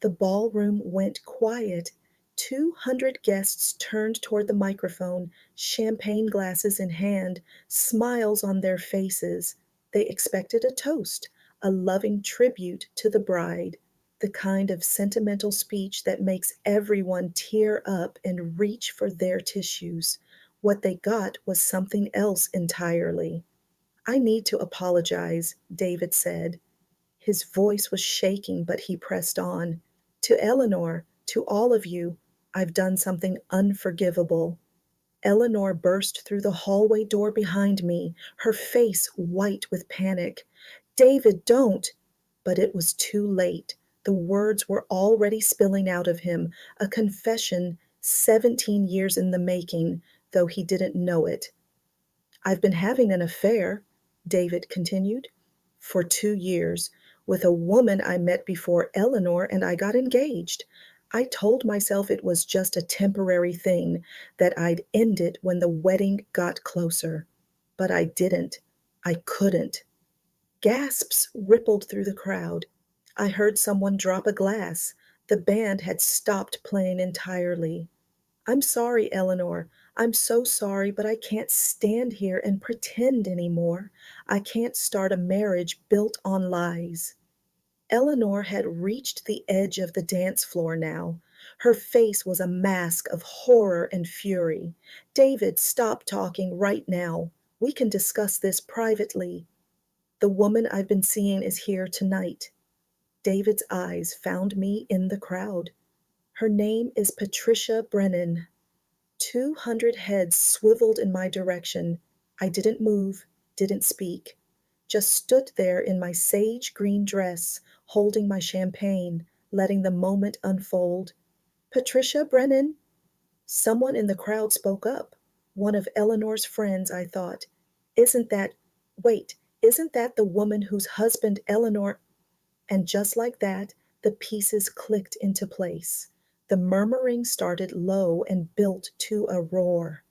The ballroom went quiet. 200 guests turned toward the microphone, champagne glasses in hand, smiles on their faces. They expected a toast, a loving tribute to the bride, the kind of sentimental speech that makes everyone tear up and reach for their tissues. What they got was something else entirely. "I need to apologize," David said. His voice was shaking, but he pressed on. "To Eleanor, to all of you, I've done something unforgivable." Eleanor burst through the hallway door behind me, her face white with panic. "David, don't!" But it was too late. The words were already spilling out of him, a confession 17 years in the making, though he didn't know it. "I've been having an affair," David continued, "for 2 years, with a woman I met before Eleanor and I got engaged. I told myself it was just a temporary thing, that I'd end it when the wedding got closer. But I didn't. I couldn't." Gasps rippled through the crowd. I heard someone drop a glass. The band had stopped playing entirely. I'm sorry, Eleanor. I'm so sorry, but I can't stand here and pretend anymore. I can't start a marriage built on lies." Eleanor had reached the edge of the dance floor now. Her face was a mask of horror and fury. "David, stop talking right now. We can discuss this privately. The woman I've been seeing is here tonight." David's eyes found me in the crowd. "Her name is Patricia Brennan." 200 heads swiveled in my direction. I didn't move, didn't speak, just stood there in my sage green dress, holding my champagne, letting the moment unfold. "Patricia Brennan?" Someone in the crowd spoke up. One of Eleanor's friends, I thought. "Isn't that, wait, isn't that the woman whose husband Eleanor—" And just like that, the pieces clicked into place. The murmuring started low and built to a roar.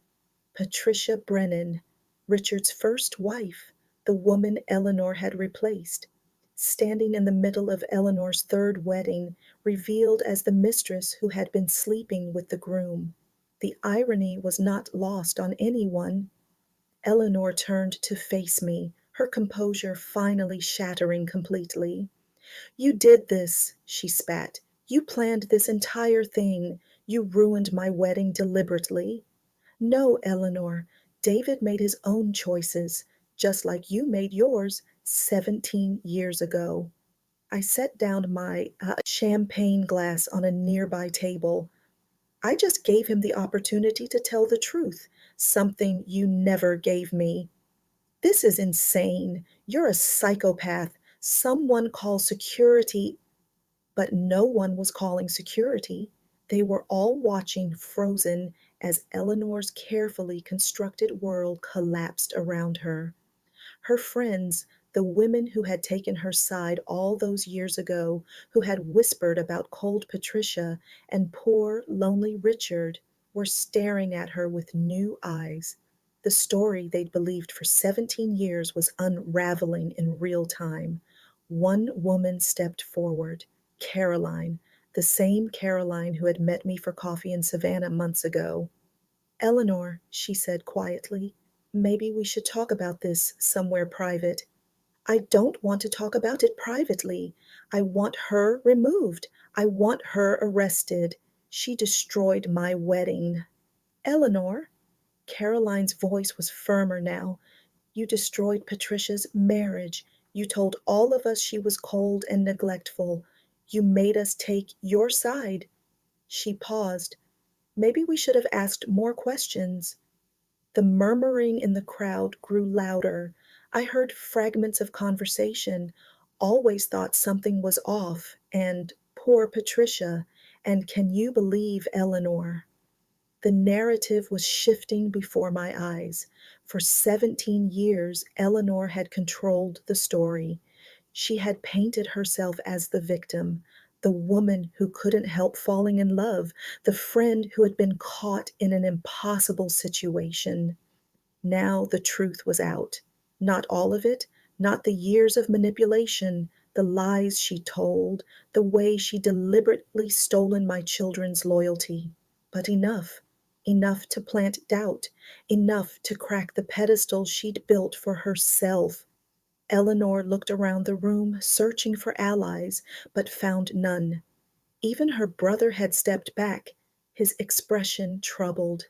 Patricia Brennan, Richard's first wife, the woman Eleanor had replaced, standing in the middle of Eleanor's third wedding, revealed as the mistress who had been sleeping with the groom. The irony was not lost on anyone. Eleanor turned to face me, her composure finally shattering completely. "You did this," she spat. "You planned this entire thing. You ruined my wedding deliberately." "No, Eleanor. David made his own choices, just like you made yours 17 years ago." I set down my champagne glass on a nearby table. "I just gave him the opportunity to tell the truth, something you never gave me." "This is insane. You're a psychopath. Someone call security." But no one was calling security. They were all watching, frozen, as Eleanor's carefully constructed world collapsed around her. Her friends, the women who had taken her side all those years ago, who had whispered about cold Patricia and poor, lonely Richard, were staring at her with new eyes. The story they'd believed for 17 years was unraveling in real time. One woman stepped forward, Caroline, the same Caroline who had met me for coffee in Savannah months ago. "Eleanor," she said quietly, "maybe we should talk about this somewhere private." "I don't want to talk about it privately. I want her removed. I want her arrested. She destroyed my wedding." "Eleanor," Caroline's voice was firmer now, "you destroyed Patricia's marriage. You told all of us she was cold and neglectful. You made us take your side." She paused. "Maybe we should have asked more questions." The murmuring in the crowd grew louder. I heard fragments of conversation. "Always thought something was off," and "poor Patricia," and "can you believe Eleanor?" The narrative was shifting before my eyes. For 17 years, Eleanor had controlled the story. She had painted herself as the victim, the woman who couldn't help falling in love, the friend who had been caught in an impossible situation. Now the truth was out. Not all of it, not the years of manipulation, the lies she told, the way she deliberately stolen my children's loyalty. But enough. Enough to plant doubt, enough to crack the pedestal she'd built for herself. Eleanor looked around the room, searching for allies, but found none. Even her brother had stepped back, his expression troubled.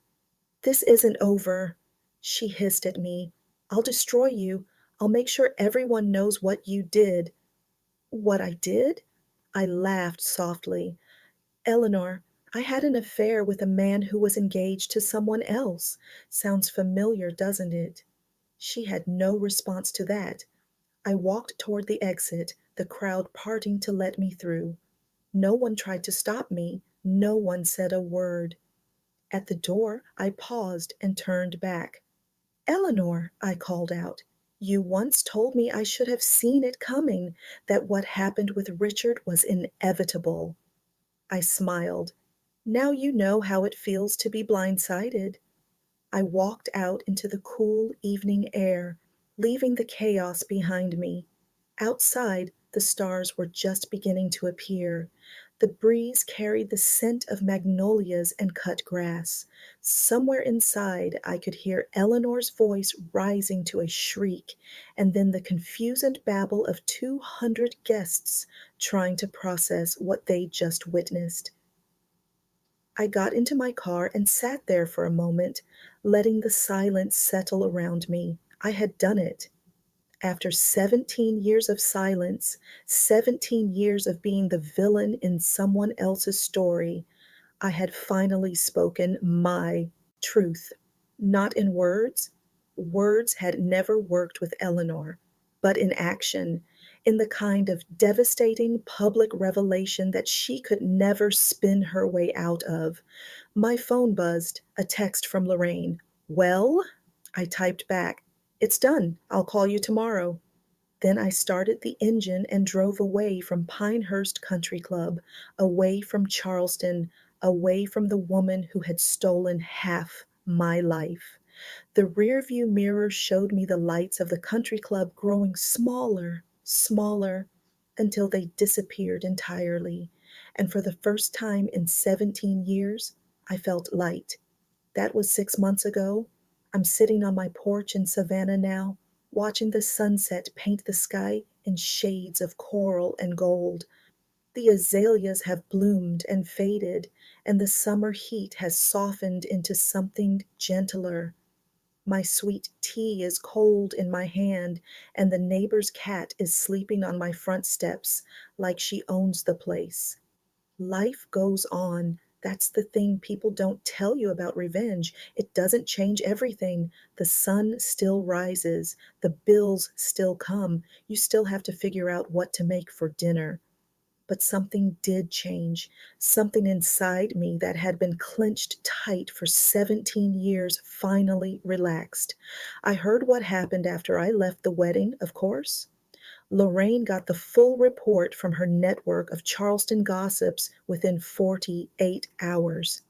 "This isn't over," she hissed at me. "I'll destroy you. I'll make sure everyone knows what you did." "What I did?" I laughed softly. "Eleanor, I had an affair with a man who was engaged to someone else. Sounds familiar, doesn't it?" She had no response to that. I walked toward the exit, the crowd parting to let me through. No one tried to stop me. No one said a word. At the door, I paused and turned back. "Eleanor," I called out, "you once told me I should have seen it coming, that what happened with Richard was inevitable." I smiled. "Now you know how it feels to be blindsided." I walked out into the cool evening air, leaving the chaos behind me. Outside, the stars were just beginning to appear. The breeze carried the scent of magnolias and cut grass. Somewhere inside, I could hear Eleanor's voice rising to a shriek, and then the confused babble of 200 guests trying to process what they just witnessed. I got into my car and sat there for a moment, letting the silence settle around me. I had done it. After 17 years of silence, 17 years of being the villain in someone else's story, I had finally spoken my truth. Not in words. Words had never worked with Eleanor, but in action, in the kind of devastating public revelation that she could never spin her way out of. My phone buzzed, a text from Lorraine. Well, I typed back, it's done. I'll call you tomorrow. Then I started the engine and drove away from Pinehurst Country Club, away from Charleston, away from the woman who had stolen half my life. The rearview mirror showed me the lights of the country club growing smaller, smaller, until they disappeared entirely. And for the first time in 17 years, I felt light. That was 6 months ago. I'm sitting on my porch in Savannah now, watching the sunset paint the sky in shades of coral and gold. The azaleas have bloomed and faded, and the summer heat has softened into something gentler. My sweet tea is cold in my hand, and the neighbor's cat is sleeping on my front steps like she owns the place. Life goes on. That's the thing people don't tell you about revenge. It doesn't change everything. The sun still rises, the bills still come. You still have to figure out what to make for dinner. But something did change. Something inside me that had been clenched tight for 17 years finally relaxed. I heard what happened after I left the wedding, of course. Lorraine got the full report from her network of Charleston gossips within 48 hours.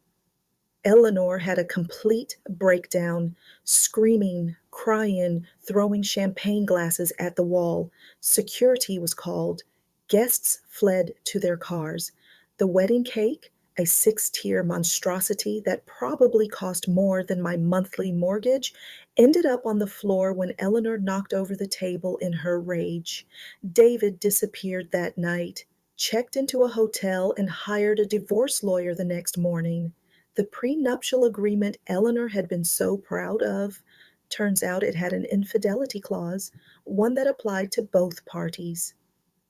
Eleanor had a complete breakdown, screaming, crying, throwing champagne glasses at the wall. Security was called. Guests fled to their cars. The wedding cake, a 6-tier monstrosity that probably cost more than my monthly mortgage, ended up on the floor when Eleanor knocked over the table in her rage. David disappeared that night, checked into a hotel, and hired a divorce lawyer the next morning. The prenuptial agreement Eleanor had been so proud of, turns out it had an infidelity clause, one that applied to both parties.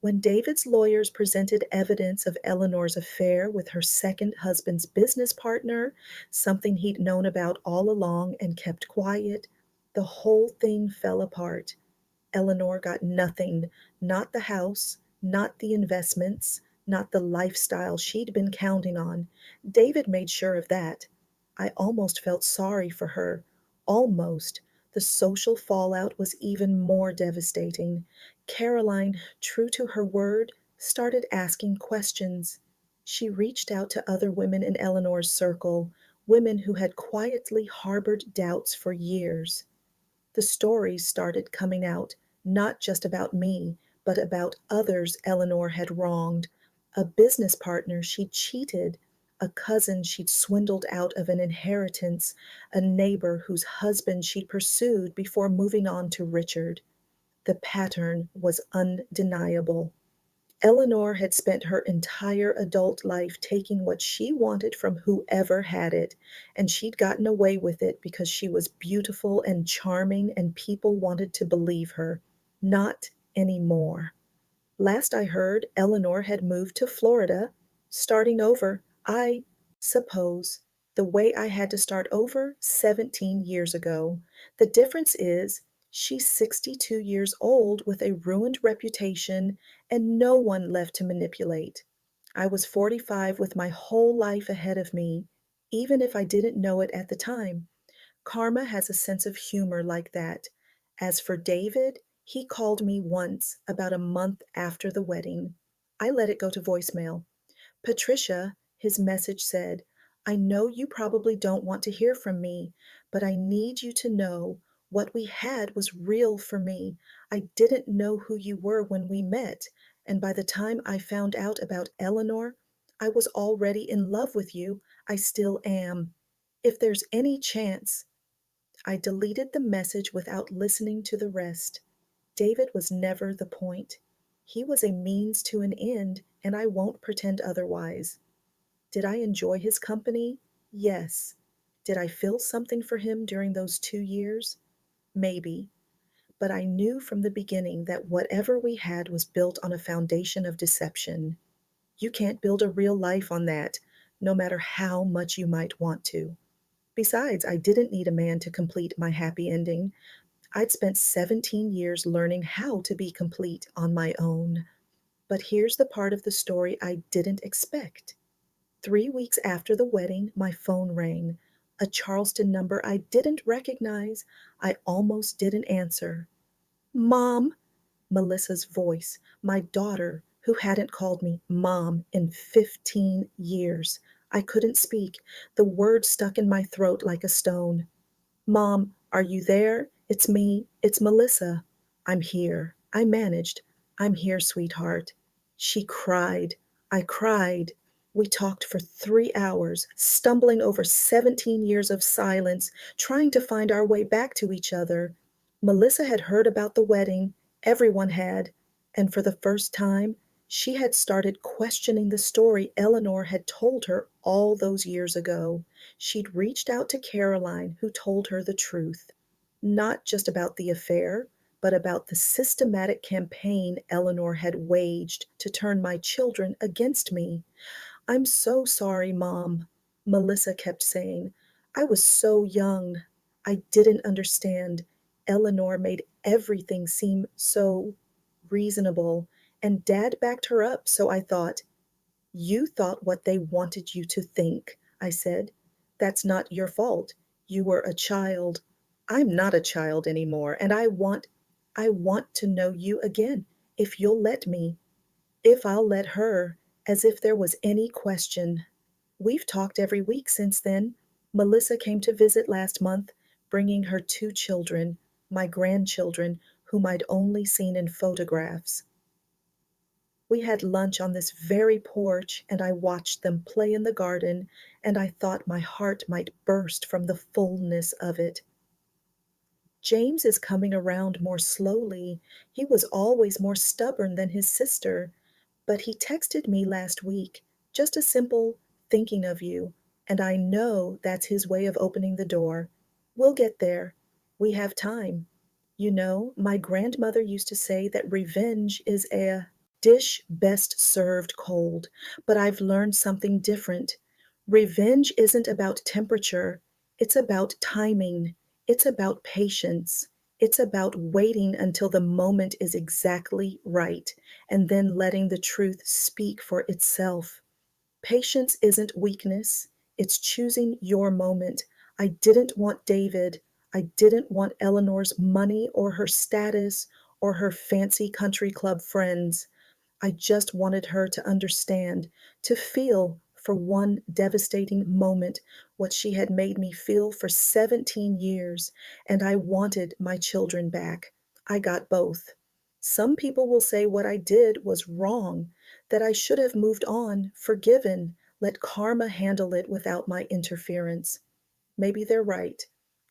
When David's lawyers presented evidence of Eleanor's affair with her second husband's business partner, something he'd known about all along and kept quiet, the whole thing fell apart. Eleanor got nothing, not the house, not the investments, not the lifestyle she'd been counting on. David made sure of that. I almost felt sorry for her. Almost. The social fallout was even more devastating. Caroline, true to her word, started asking questions. She reached out to other women in Eleanor's circle, women who had quietly harbored doubts for years. The stories started coming out, not just about me, but about others Eleanor had wronged. A business partner she'd cheated, a cousin she'd swindled out of an inheritance, a neighbor whose husband she'd pursued before moving on to Richard. The pattern was undeniable. Eleanor had spent her entire adult life taking what she wanted from whoever had it, and she'd gotten away with it because she was beautiful and charming and people wanted to believe her. Not anymore. Last I heard, Eleanor had moved to Florida, starting over, I suppose, the way I had to start over 17 years ago. The difference is she's 62 years old with a ruined reputation and no one left to manipulate. I was 45 with my whole life ahead of me, even if I didn't know it at the time. Karma has a sense of humor like that. As for David, he called me once about a month after the wedding. I let it go to voicemail. Patricia, his message said, I know you probably don't want to hear from me, but I need you to know what we had was real for me. I didn't know who you were when we met, and by the time I found out about Eleanor, I was already in love with you. I still am. If there's any chance, I deleted the message without listening to the rest. David was never the point. He was a means to an end, and I won't pretend otherwise. Did I enjoy his company? Yes. Did I feel something for him during those 2 years? Maybe. But I knew from the beginning that whatever we had was built on a foundation of deception. You can't build a real life on that, no matter how much you might want to. Besides, I didn't need a man to complete my happy ending. I'd spent 17 years learning how to be complete on my own. But here's the part of the story I didn't expect. 3 weeks after the wedding, my phone rang. A Charleston number I didn't recognize. I almost didn't answer. Mom, Melissa's voice, my daughter, who hadn't called me Mom in 15 years. I couldn't speak. The word stuck in my throat like a stone. Mom, are you there? It's me. It's Melissa. I'm here. I managed. I'm here, sweetheart. She cried. I cried. We talked for 3 hours, stumbling over 17 years of silence, trying to find our way back to each other. Melissa had heard about the wedding. Everyone had. And for the first time, she had started questioning the story Eleanor had told her all those years ago. She'd reached out to Caroline, who told her the truth, not just about the affair, but about the systematic campaign Eleanor had waged to turn my children against me. I'm so sorry, Mom, Melissa kept saying. I was so young. I didn't understand. Eleanor made everything seem so reasonable, and Dad backed her up, so I thought, you thought what they wanted you to think, I said. That's not your fault. You were a child. I'm not a child anymore, and I want to know you again, if you'll let me, if I'll let her, as if there was any question. We've talked every week since then. Melissa came to visit last month, bringing her 2 children, my grandchildren, whom I'd only seen in photographs. We had lunch on this very porch, and I watched them play in the garden, and I thought my heart might burst from the fullness of it. James is coming around more slowly. He was always more stubborn than his sister, but he texted me last week, just a simple thinking of you, and I know that's his way of opening the door. We'll get there. We have time. You know, my grandmother used to say that revenge is a dish best served cold, but I've learned something different. Revenge isn't about temperature, it's about timing, it's about patience, it's about waiting until the moment is exactly right and then letting the truth speak for itself. Patience isn't weakness, it's choosing your moment. I didn't want David. I didn't want Eleanor's money or her status or her fancy country club friends. I just wanted her to understand, to feel for one devastating moment what she had made me feel for 17 years, and I wanted my children back. I got both. Some people will say what I did was wrong, that I should have moved on, forgiven, let karma handle it without my interference. Maybe they're right.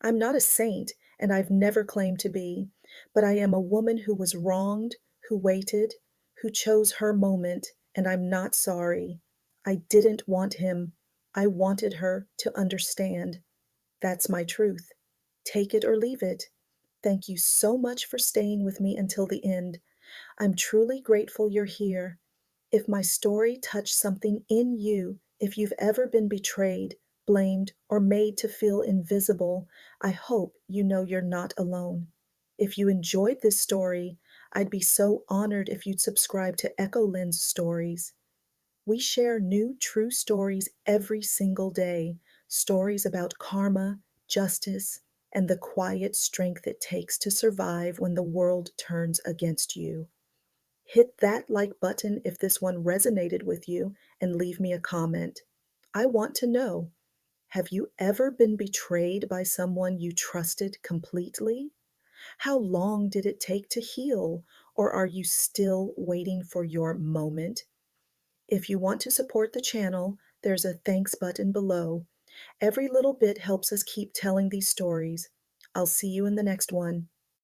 I'm not a saint, and I've never claimed to be, but I am a woman who was wronged, who waited, who chose her moment, and I'm not sorry. I didn't want him. I wanted her to understand. That's my truth. Take it or leave it. Thank you so much for staying with me until the end. I'm truly grateful you're here. If my story touched something in you, if you've ever been betrayed, blamed, or made to feel invisible, I hope you know you're not alone. If you enjoyed this story, I'd be so honored if you'd subscribe to Echo Lynn's Stories. We share new true stories every single day, stories about karma, justice, and the quiet strength it takes to survive when the world turns against you. Hit that like button if this one resonated with you and leave me a comment. I want to know, have you ever been betrayed by someone you trusted completely? How long did it take to heal, or are you still waiting for your moment? If you want to support the channel, there's a thanks button below. Every little bit helps us keep telling these stories. I'll see you in the next one.